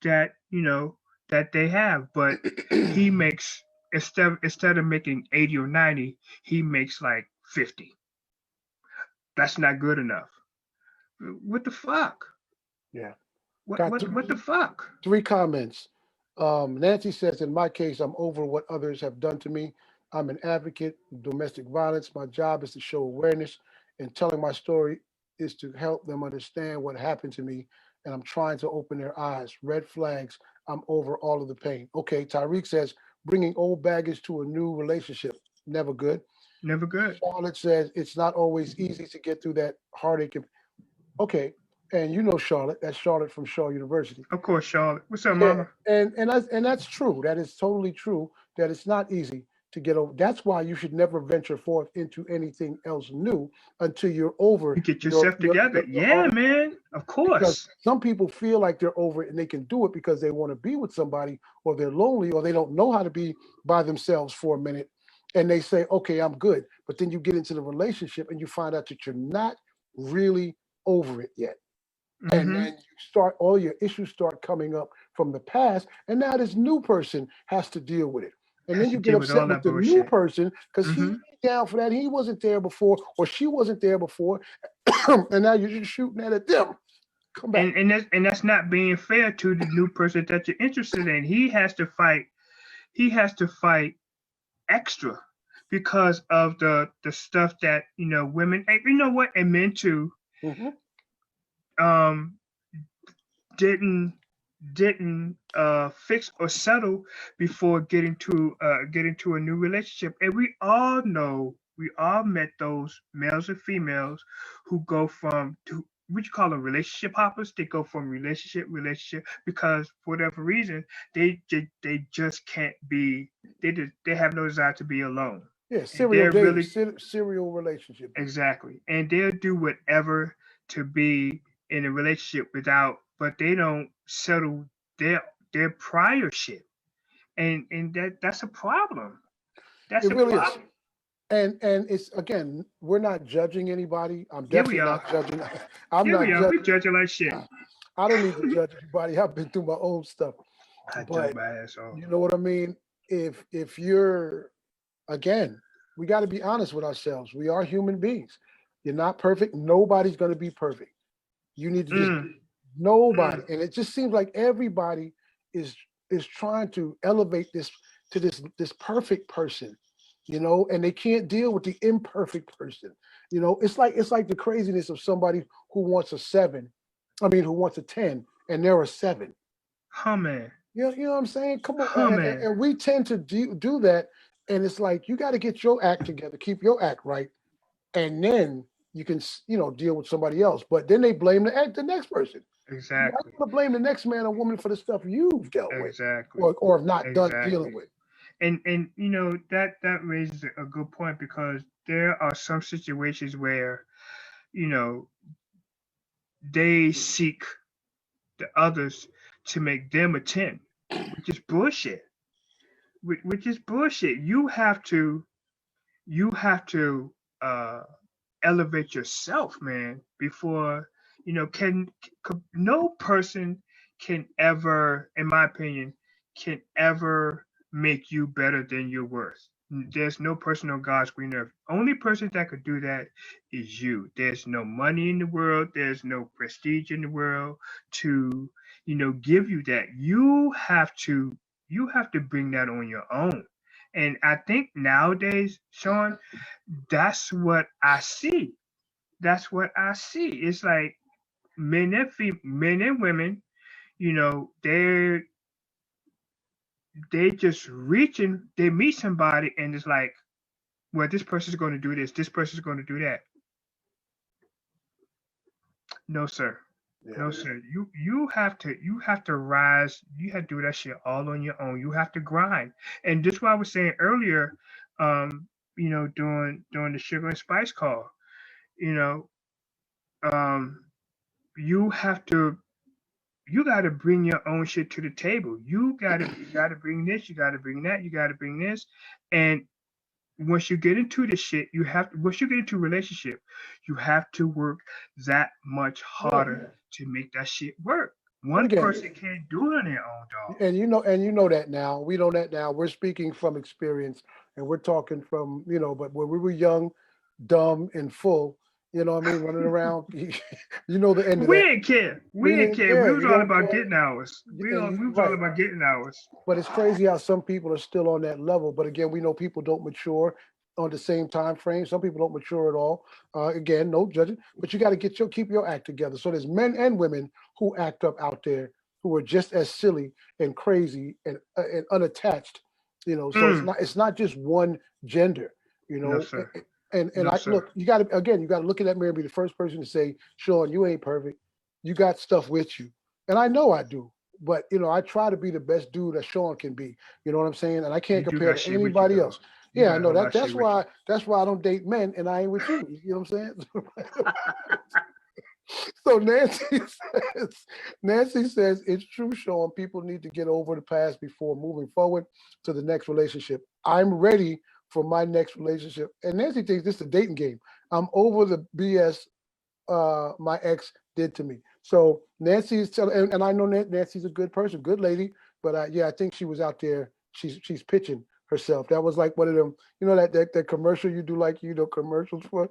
that that they have, but he makes, instead of making 80 or 90, he makes like 50. That's not good enough. What the fuck? Yeah. What Got what what the fuck? three comments. Nancy says, in my case, I'm over what others have done to me. I'm an advocate of domestic violence. My job is to show awareness, and telling my story is to help them understand what happened to me. And I'm trying to open their eyes. Red flags. I'm over all of the pain. Okay, Tyreek says, bringing old baggage to a new relationship. Never good. Never good. Charlotte says, it's not always easy to get through that heartache. Okay, and you know Charlotte. That's Charlotte from Shaw University. Of course, Charlotte. What's up, Yeah, mama? and that's true. That is totally true. That it's not easy to get over. That's why you should never venture forth into anything else new until you're over You get yourself together. the Yeah, hard. man. Of Because course. some people feel like they're over it and they can do it because they want to be with somebody, or they're lonely, or they don't know how to be by themselves for a minute, and they say, okay, I'm good. But then you get into the relationship and you find out that you're not really over it yet. And Mm-hmm. then you start, all your issues start coming up from the past, and now this new person has to deal with it. And then Has to you get deal with upset all with that the new bullshit. person because he Mm-hmm. ain't down for that. He wasn't there before, or she wasn't there before, and now you're just shooting at them. Come back. And that's not being fair to the new person that you're interested in. He has to fight. He has to fight extra because of the stuff that women, and you know what, and men too, Hmm. um didn't fix or settle before getting to a new relationship. And we all know, we all met those males and females who go from to what you call them, relationship hoppers. They go from relationship because for whatever reason they just can't be. They have no desire to be alone, Yeah, and serial they're dating, really serial relationship dating. exactly, and they'll do whatever to be in a relationship without, but they don't settle their prior shit, and that's a problem. That's It a really is. problem. And it's, again, we're not judging anybody. I'm Yeah, we definitely are. not judging. I'm Yeah, we not are. We judging. judging like shit. I don't need to judge anybody. I've been through my own stuff. I judge But my ass off. you know what I mean? If you're, again, we got to be honest with ourselves. We are human beings. You're not perfect. Nobody's going to be perfect. You need to just, Mm, nobody. mm. And it just seems like everybody is is trying to elevate this to this perfect person, and they can't deal with the imperfect person. It's like the craziness of somebody who wants a seven. I mean, who wants a 10 and they're a seven. Huh, man. You know what I'm saying? Come on, Huh, and, and, man. and we tend to do that, and it's like you got to get your act together, keep your act right, and then you can deal with somebody else. But then they blame the next person. Why you Exactly. want to blame the next man or woman for the stuff you've dealt with, Exactly. or not done dealing Exactly. with? And that raises a good point because there are some situations where you know they seek the others to make them a 10, which is bullshit. Which is bullshit. You have to uh, elevate yourself, man, before no person can ever, in my opinion, can ever make you better than your worth. There's no person on God's green earth. Only person that could do that is you. There's no money in the world. There's no prestige in the world to, give you that. You have to bring that on your own. And I think nowadays, Sean, that's what I see. That's what I see. It's like men and women, they just reaching. They meet somebody, and it's like, well, this person's going to do this. This person's going to do that. No, sir. Yeah. No, sir. You have to rise. You have to do that shit all on your own. You have to grind. And just what I was saying earlier, during the sugar and spice call, you know, um, you have to you got to bring your own shit to the table. You got to bring this, you got to bring that, you got to bring this. And once you get into this shit, once you get into a relationship, you have to work that much Yeah. harder to make that shit work. But One again, person can't do it on their own, dog. and you know that now. We know that now. We're speaking from experience, and we're talking from, but when we were young, dumb, and full, what I mean, running around, you know the end of We that. didn't care. We We didn't didn't care. We care. was You all don't about care, getting ours. and We you was all right. about getting ours. But it's crazy how some people are still on that level. But again, we know people don't mature on the same time frame. Some people don't mature at all. Again, no judging, but you got to keep your act together. So there's men and women who act up out there who are just as silly and crazy and unattached. So it's Mm, not just one gender. You no, know, sir. and No, I sir. look. You got to look in that mirror and be the first person to say, Sean, you ain't perfect. You got stuff with you, and I know I do. But I try to be the best dude that Sean can be. You know what I'm saying? And I can't You do compare got to shit with you, anybody though. else. You Yeah, I got a know whole lot that. of shit with you. That's why I don't date men, and I ain't with you. You know what I'm saying? So Nancy says it's true, Shawn. People need to get over the past before moving forward to the next relationship. I'm ready for my next relationship, and Nancy thinks this is a dating game. I'm over the BS my ex did to me. So Nancy's telling, and I know Nancy's a good person, good lady, but yeah, I think she was out there. She's pitching herself. That was like one of them, you know, that commercial you do, like commercials for.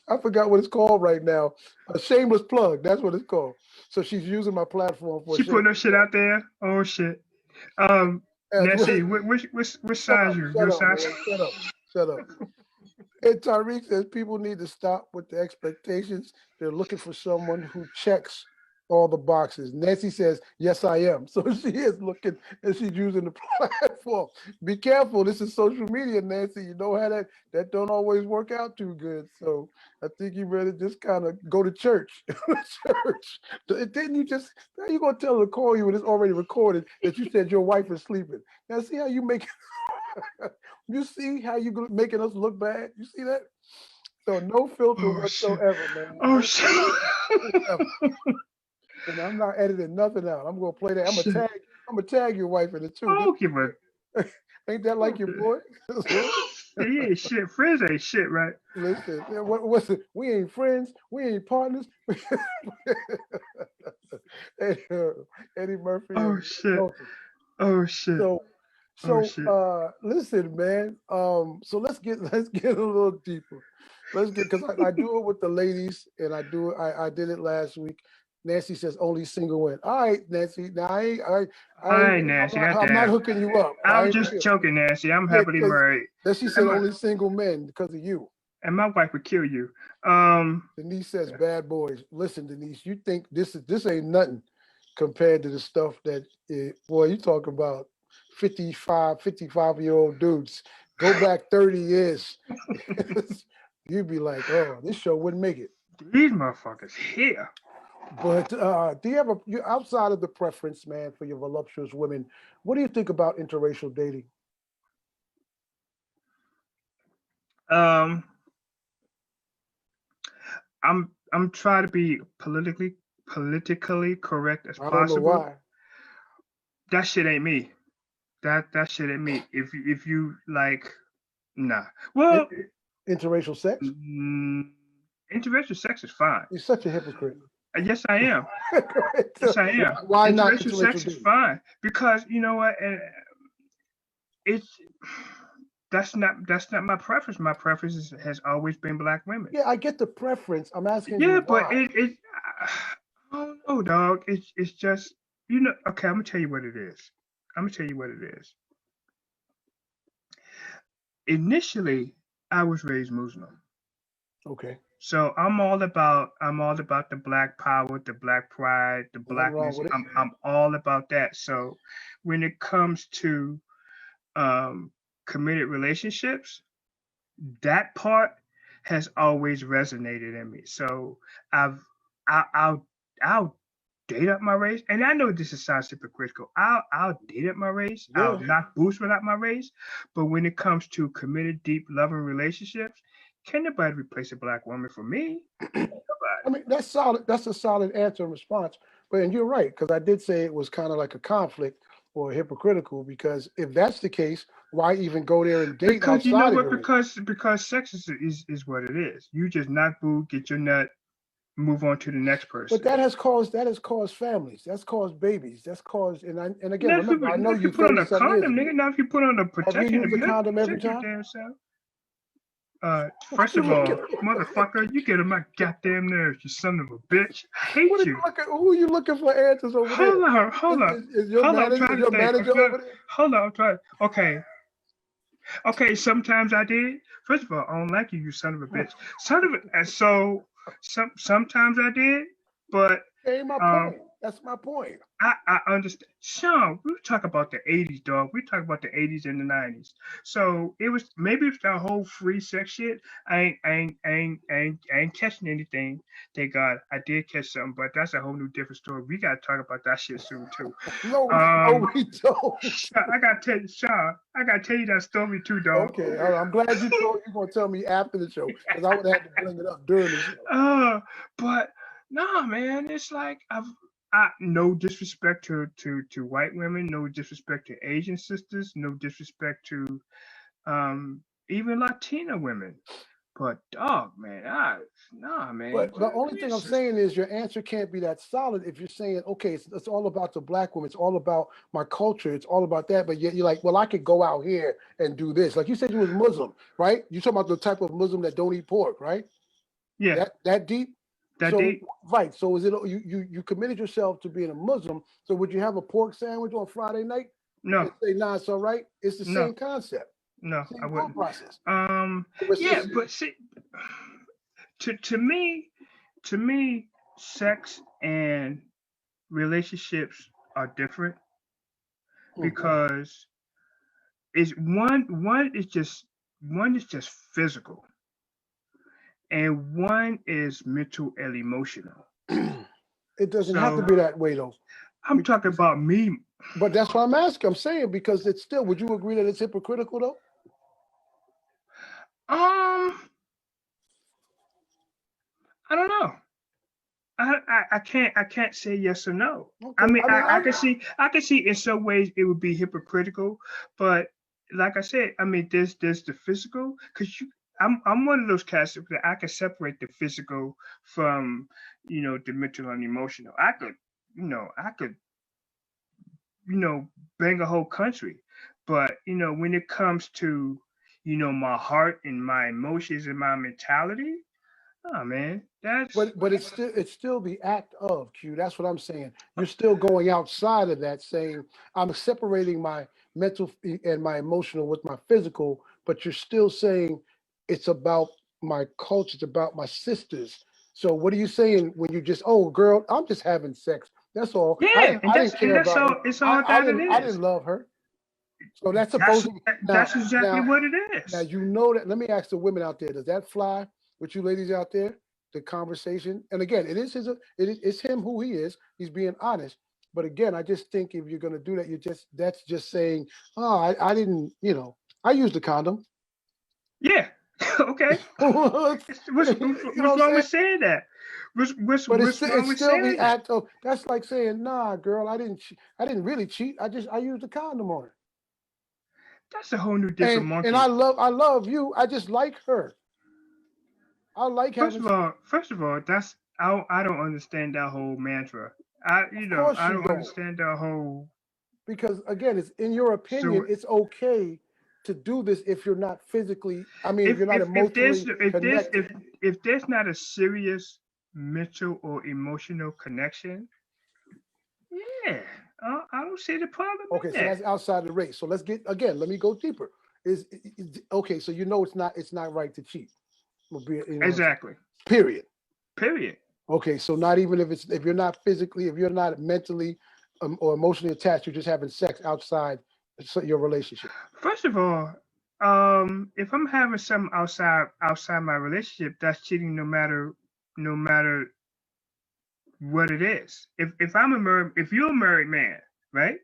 I forgot what it's called right now. A shameless plug. That's what it's called. So she's using my platform for a She putting her shameless shit plug. out there. Oh shit. As well. Nancy, which Shut size up, you? shut Your up, size? man. Shut up. And Tariq says people need to stop with the expectations. They're looking for someone who checks all the boxes. Nancy says, yes, I am. So she is looking and she's using the platform. Be careful. This is social media, Nancy. You know how that don't always work out too good. So I think you better just kind of go to church. Church. Didn't you just, how you going to tell her to call you when it's already recorded that you said your wife is sleeping? Now see how you make you see how you making us look bad? You see that? So no filter Oh shit. whatsoever, man. Oh No shit. filter whatsoever. And I'm not editing nothing out. I'm gonna play that. Shit. I'm gonna tag your wife in it I too. don't give a. Ain't that like your boy? He ain't shit. Friends ain't shit, right? Listen, what's it? We ain't friends. We ain't partners. Eddie, Eddie Murphy Oh and shit. Milton. Oh shit. So Oh so shit. listen, man. So let's get a little deeper. Let's get because I do it with the ladies, and I did it last week. Nancy says only single win. All right, Nancy. Now Hi, Nancy. I'm not Goddamn. hooking you up. I I was ain't just real. joking, Nancy. I'm Yeah, happily because married. then she And said my, only single men because of you. and my wife would kill you. Um, Denise says bad boys. Listen, Denise, you think this ain't nothing compared to the stuff that boy you talk about 55-year-old dudes. Go back 30 years. You'd be like, oh, this show wouldn't make it. these motherfuckers here. But do you have you outside of the preference, man, for your voluptuous women? What do you think about interracial dating? Um, I'm trying to be politically correct as I don't know possible. why. That shit ain't me. That shit ain't me. If you like, nah. Well, Interracial sex? interracial sex is fine. You're such a hypocrite. Yes, I am. Yes, I am. Why not Interracial interracial sex is dating? fine because you know what? It's that's not my preference. My preference has always been black women. Yeah, I get the preference. I'm asking Yeah, you but why. I don't know, dog. It's just you know. Okay, I'm gonna tell you what it is. I'm gonna tell you what it is. Initially, I was raised Muslim. Okay. So I'm all about the black power, the black pride, the Nothing wrong blackness. with it. I'm all about that. So when it comes to um, committed relationships, that part has always resonated in me. So I've I'll I'll date up my race, and I know this sounds hypocritical. I'll date up my race. I'll Yeah. knock boots without my race. But when it comes to committed, deep, loving relationships, can nobody replace a black woman for me? I mean, that's solid. That's a solid answer and response. But and you're right, because I did say it was kind of like a conflict or hypocritical, because if that's the case, why even go there and date Because you know outside of what? your race? Because sex is what it is. You just knock boot, get your nut, move on to the next But person. that has caused families. That's caused babies. That's caused and again, Not if remember, I know not if you you put on 30 a some years condom, ago. nigga. Not if you put on a Have you protection. If used a you have to condom every protect your time? damn self. What First you of all, looking motherfucker, you get on my goddamn nerves, you son of a bitch. I what hate are you you. looking who are you looking for answers over there? Hold up, Is your hold up. I'm manager is trying to your think. manager over there? Hold up, I'm trying. Okay, okay. Sometimes I did. First of all, I don't like you, you son of a bitch. Son of a. And so sometimes I did, but Ain't my um, point. That's my point. I understand. Sean, we talk about the 80s, dog. We talk about the 80s and the 90s. So it was maybe it's that whole free sex shit. I ain't catching anything. Thank God. I did catch something, but that's a whole new different story. We gotta talk about that shit soon too. No, Um we don't. I gotta tell you, Sean, I gotta tell you that story too, dog. Okay, all right. I'm glad you told you're gonna tell me after the show because I would have had to bring it up during the show. But nah, man, it's like no disrespect to white women, no disrespect to Asian sisters, no disrespect to even Latina women. But dog, man, nah, man. But the only thing I'm saying is your answer can't be that solid if you're saying, okay, it's all about the black woman, it's all about my culture, it's all about that. But yet you're like, well, I could go out here and do this. Like you said, you was Muslim, right? You talking about the type of Muslim that don't eat pork, right? Yeah, That deep. that So deep. right. So is it you committed yourself to being a Muslim? So would you have a pork sandwich on Friday night and No, say, nah, it's all right? It's the no, same concept, no, I same thought wouldn't. process. Yeah, but see, to me, sex and relationships are different because it's one is just physical and one is mental and emotional. It doesn't have to So be that way though. I'm talking about me. But that's what I'm asking. I'm saying because it's still. Would you agree that it's hypocritical though? Um, I don't know. I can't say yes or no. Okay. I mean, I can see in some ways it would be hypocritical, but like I said, I mean there's the physical because I'm one of those cats that I can separate the physical from the mental and emotional. I could bang a whole country, but when it comes to my heart and my emotions and my mentality, oh man, that's But it's still the act of Q. That's what I'm saying. You're still going outside of that, saying I'm separating my mental and my emotional with my physical. But you're still saying it's about my culture. It's about my sisters. So what are you saying when you just girl, I'm just having sex. That's all. yeah, I didn't care that's about her. all. It's all that it I is. didn't love her. So that's That's supposed to be that's exactly now what it now is. you know that. Let me ask the women out there: does that fly with you ladies out there? The conversation, and again, it's him who he is. He's being honest. But again, I just think if you're going to do that, that's just saying, oh, I didn't, I used a condom. Yeah. Okay. You know what What's I'm wrong saying? with saying that? But What's wrong it's with still the saying that? act of that's like saying, nah, girl, I didn't really cheat. I used a condom on her. That's a whole new different And monkey. I love you. I just like her. I like having. First of all, I don't understand that whole mantra. Of course I you don't don't, understand that whole. because again, it's in your opinion, So it's okay to do this if you're not physically. I mean, if you're not if there's emotionally connected. if there's not a serious mental or emotional connection, yeah, I don't see the problem Okay, in so that. that's outside the race. So let's get again. Let me go deeper. Okay? So it's not right to cheat. Will be you know what I'm saying. Exactly. Period. Period. Okay, so not even if you're not physically, if you're not mentally or emotionally attached, you're just having sex outside your relationship. First of all, if I'm having something outside my relationship, that's cheating no matter what it is. If you're a married man, right?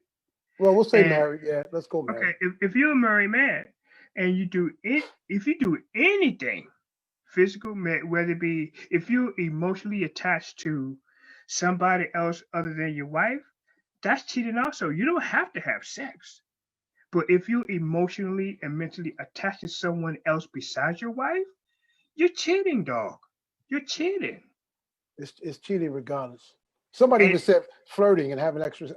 Well, we'll say And married. Yeah, let's go married. okay, if you're a married man and if you do anything physical, whether it be if you're emotionally attached to somebody else other than your wife, that's cheating also. You don't have to have sex. But if you're emotionally and mentally attached to someone else besides your wife, you're cheating, dog. You're cheating. It's cheating regardless. Somebody And even said flirting and having extra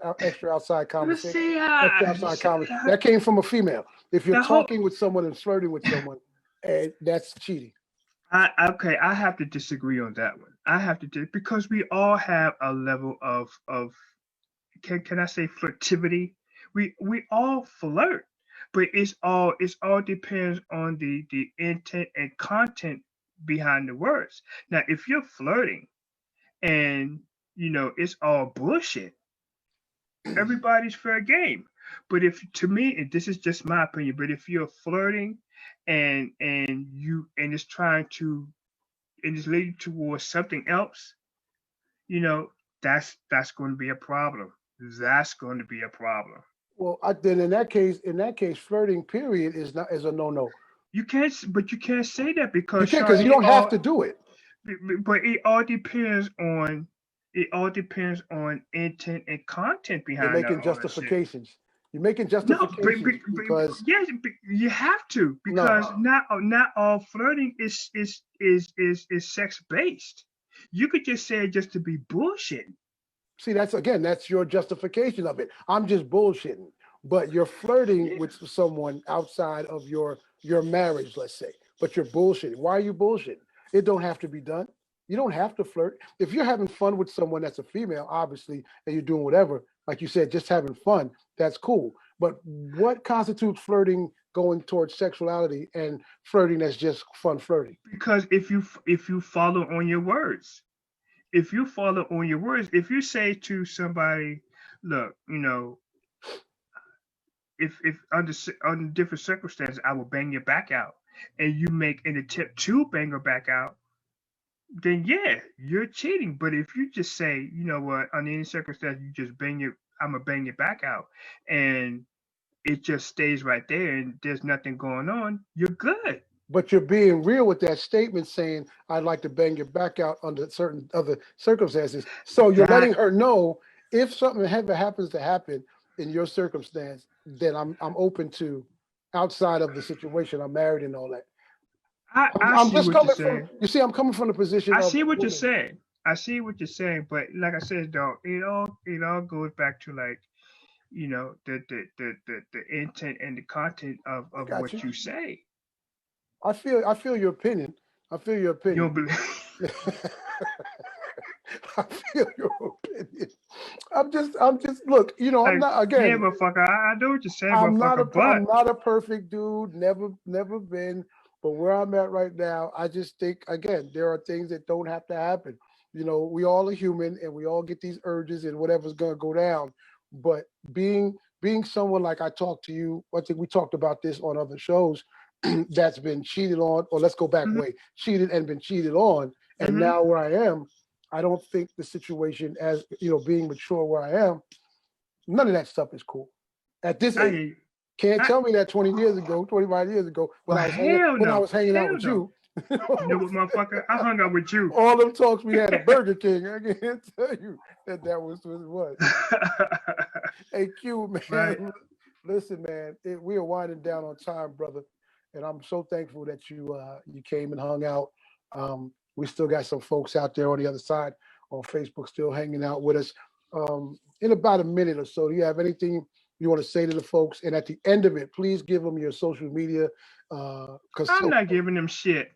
outside let's conversation. see, Extra outside conversation. That came from a female. If you're the whole. talking with someone and flirting with someone, that's cheating. Okay, I have to disagree on that one. I have to because we all have a level of can I say flirtivity? We all flirt, but it's all depends on the intent and content behind the words. Now, if you're flirting and it's all bullshit, everybody's fair game. But if to me, and this is just my opinion, but if you're flirting and it's trying to and it's leading towards something else, you know, that's going to be a problem. That's going to be a problem. Well, then in that case, flirting period is a no. You can't, but you can't say that You because can't Sean, because you don't have to do it. but it all depends on intent and content You're behind making all that shit. justifications. You're making No, justifications because yes, you have to no. because not all flirting is sex based. You could just say it just to be bullshit. See, that's your justification of it. I'm just bullshitting. But you're flirting Yeah. with someone outside of your marriage, let's say. But you're bullshitting. Why are you bullshitting? It don't have to be done. You don't have to flirt. If you're having fun with someone that's a female, obviously, and you're doing whatever, like you said, just having fun, that's cool. But what constitutes flirting going towards sexuality and flirting that's just fun flirting? Because if you follow on your words, if you say to somebody, look, if under different circumstances, I will bang your back out, and you make an attempt to bang her back out, then yeah, you're cheating. But if you just say, you know what, under any circumstance, I'm gonna bang your back out, and it just stays right there, and there's nothing going on, you're good. But you're being real with that statement saying, I'd like to bang your back out under certain other circumstances. So you're letting That her know if something ever happens to happen in your circumstance, then I'm open to outside of the situation. I'm married and all that. I I'm see just what you're coming from, saying. you see, I'm coming from the position I of see a what you're woman. saying. I see what you're saying, but like I said, though, it all goes back to like the intent and the content of I of got you. what you say. I feel your opinion. I feel your You opinion. don't believe. I feel your opinion. I'm just look, I'm Like, not yeah, again, motherfucker. I know what you're saying, motherfucker. I'm But not a perfect dude, never been, but where I'm at right now, I just think again, there are things that don't have to happen. We all are human and we all get these urges and whatever's gonna go down. But being someone like I talked to you, I think we talked about this on other shows, that's been cheated on, or let's go back hmm way, cheated and been cheated on, and hmm now where I am, I don't think the situation as being mature where I am, none of that stuff is cool at this I age. hear you. Can't I, tell me that 20 years ago, 25 years ago, oh hell when I no, was hanging out hell with no. you, You know what, motherfucker? I hung out with you. all them talks we had at Burger King, I can't tell you that was what it was. Hey Q, Right. man, listen, man, we are winding down on time, brother, and I'm so thankful that you came and hung out. We still got some folks out there on the other side on Facebook still hanging out with us. In about a minute or so, do you have anything you want to say to the folks? And at the end of it, please give them your social media, because I'm not giving them shit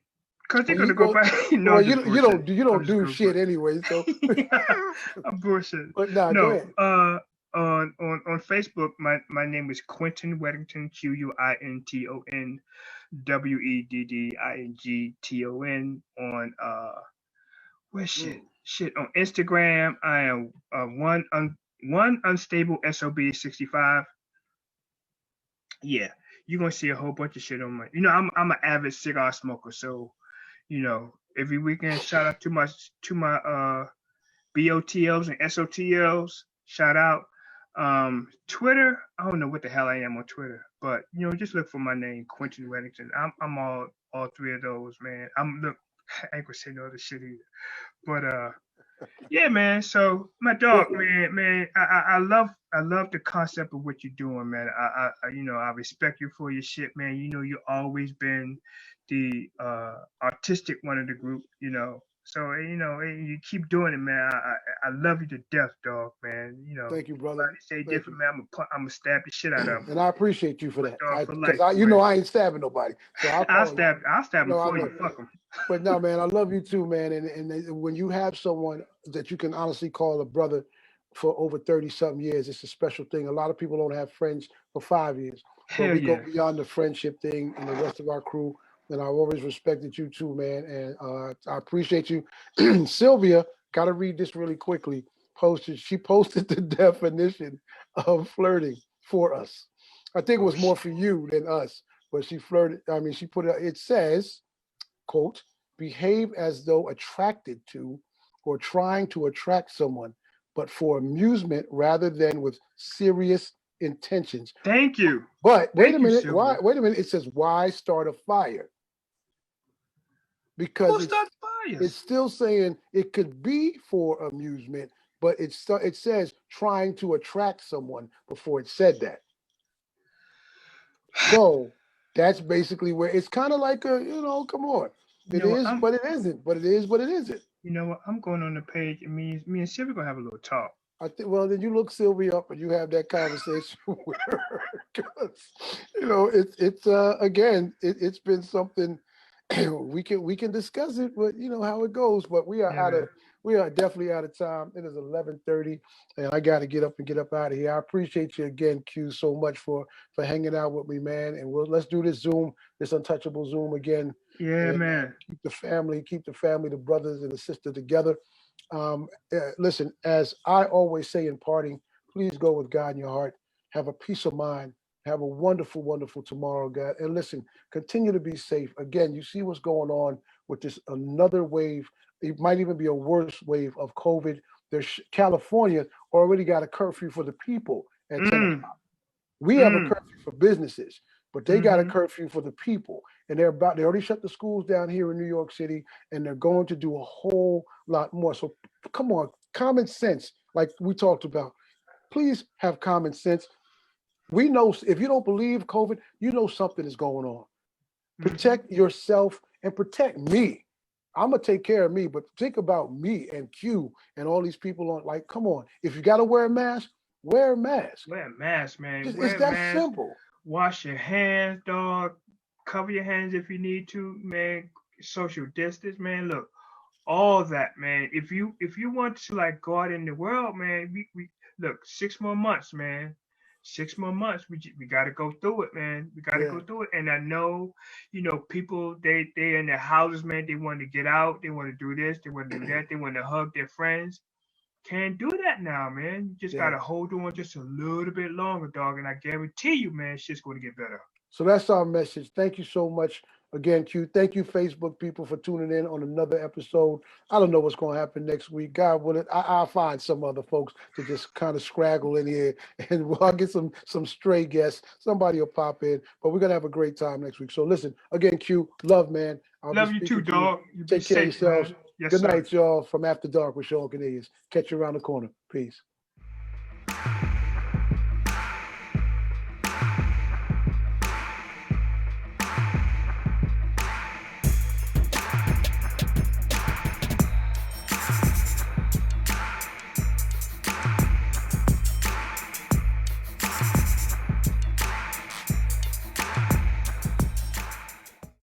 because they're well, you gonna go well, back. No, well, I'm just bullshit. you I'm don't just do going shit bullshit. anyway. So, I'm bullshit. but nah, go No, ahead. on Facebook, my name is Quinton Weddington, Quinton on where Mm. shit on Instagram. I am one unstable sob 65. Yeah, you're gonna see a whole bunch of shit on my. I'm an avid cigar smoker, so every weekend shout out to my BOTLs and SOTLs. Shout out. Twitter, I don't know what the hell I am on Twitter, but just look for my name, Quinton Weddington. I'm all three of those, man. Look, I ain't gonna say no other shit either. But yeah, man. So my dog, Listen, man, I love the concept of what you're doing, man. I respect you for your shit, man. You always been the artistic one of the group, So you keep doing it, man. I love you to death, dog, man. thank you, brother. Anybody say Thank you. different, man, I'm gonna stab the shit out of them. And I appreciate you for My that. dog for Because life, you know man. I ain't stabbing nobody, so I'll call you. I'll stab him I before you love. fuck him. But no, man, I love you too, man. And when you have someone that you can honestly call a brother for over 30 something years, it's a special thing. A lot of people don't have friends for 5 years, but Hell we go yeah. beyond the friendship thing and the rest of our crew. And I've always respected you too, man. And I appreciate you. Sylvia, got to read this really quickly. She posted the definition of flirting for us. I think it Oh was more shit. for you than us, but she flirted. I mean, she put it says, quote, behave as though attracted to or trying to attract someone, but for amusement rather than with serious intentions. Thank you. But wait Thank a you, minute. Sylvia. Wait a minute. It says, why start a fire? Because Who starts it's fires? still saying it could be for amusement, but it says trying to attract someone before it said that. So that's basically where it's kind of like a, come on. You It know what? is, but it isn't. But it is, but it isn't. You know what? I'm going on the page, and me and Sylvia gonna have a little talk. I think. Well, then you look Sylvia up and you have that conversation with her, 'cause, it's again, it's been something we can discuss it, but how it goes. But Yeah, man. we are definitely out of time. It is 11:30, and I got to get up out of here. I appreciate you again, Q, so much for hanging out with me, man. And let's do this untouchable Zoom again, Yeah, and man. keep the family, the brothers and the sister together. Listen, as I always say in parting, please go with God in your heart. Have a peace of mind. Have a wonderful, wonderful tomorrow, God. And listen, continue to be safe. Again, you see what's going on with this another wave. It might even be a worse wave of COVID. California already got a curfew for the people at 10 Mm, o'clock. We have a mm, curfew for businesses, but they got a mm-hmm. curfew for the people. And they already shut the schools down here in New York City, and they're going to do a whole lot more. So come on, common sense, like we talked about. Please have common sense. We know if you don't believe COVID, you know something is going on. Mm-hmm. Protect yourself and protect me. I'm gonna take care of me, but think about me and Q and all these people on. Like, come on, if you gotta wear a mask, wear a mask. Wear a mask, man. It's Wear a that mask. simple. Wash your hands, dog. Cover your hands if you need to, man. Social distance, man. Look, all that, man. If you want to like go out in the world, man, we look 6 more months, man. 6 more months. We got to go through it, man. We got to Yeah, go through it. And I know, people they in their houses, man. They want to get out. They want to do this. They want to do that. They want to hug their friends. Can't do that now, man. You just yeah. gotta hold on just a little bit longer, dog. And I guarantee you, man, shit's gonna get better. So that's our message. Thank you so much again, Q. Thank you, Facebook people, for tuning in on another episode. I don't know what's going to happen next week. God willing, I'll find some other folks to just kind of scraggle in here, and I'll get some stray guests. Somebody will pop in, but we're gonna have a great time next week. So listen, again, Q, love, man. I'll be Love you too, speaking to you. dog. You be Take care of safe, yourselves. man. Yes, Good sir. night, y'all. From After Dark with Shawn Cornelius. Catch you around the corner. Peace.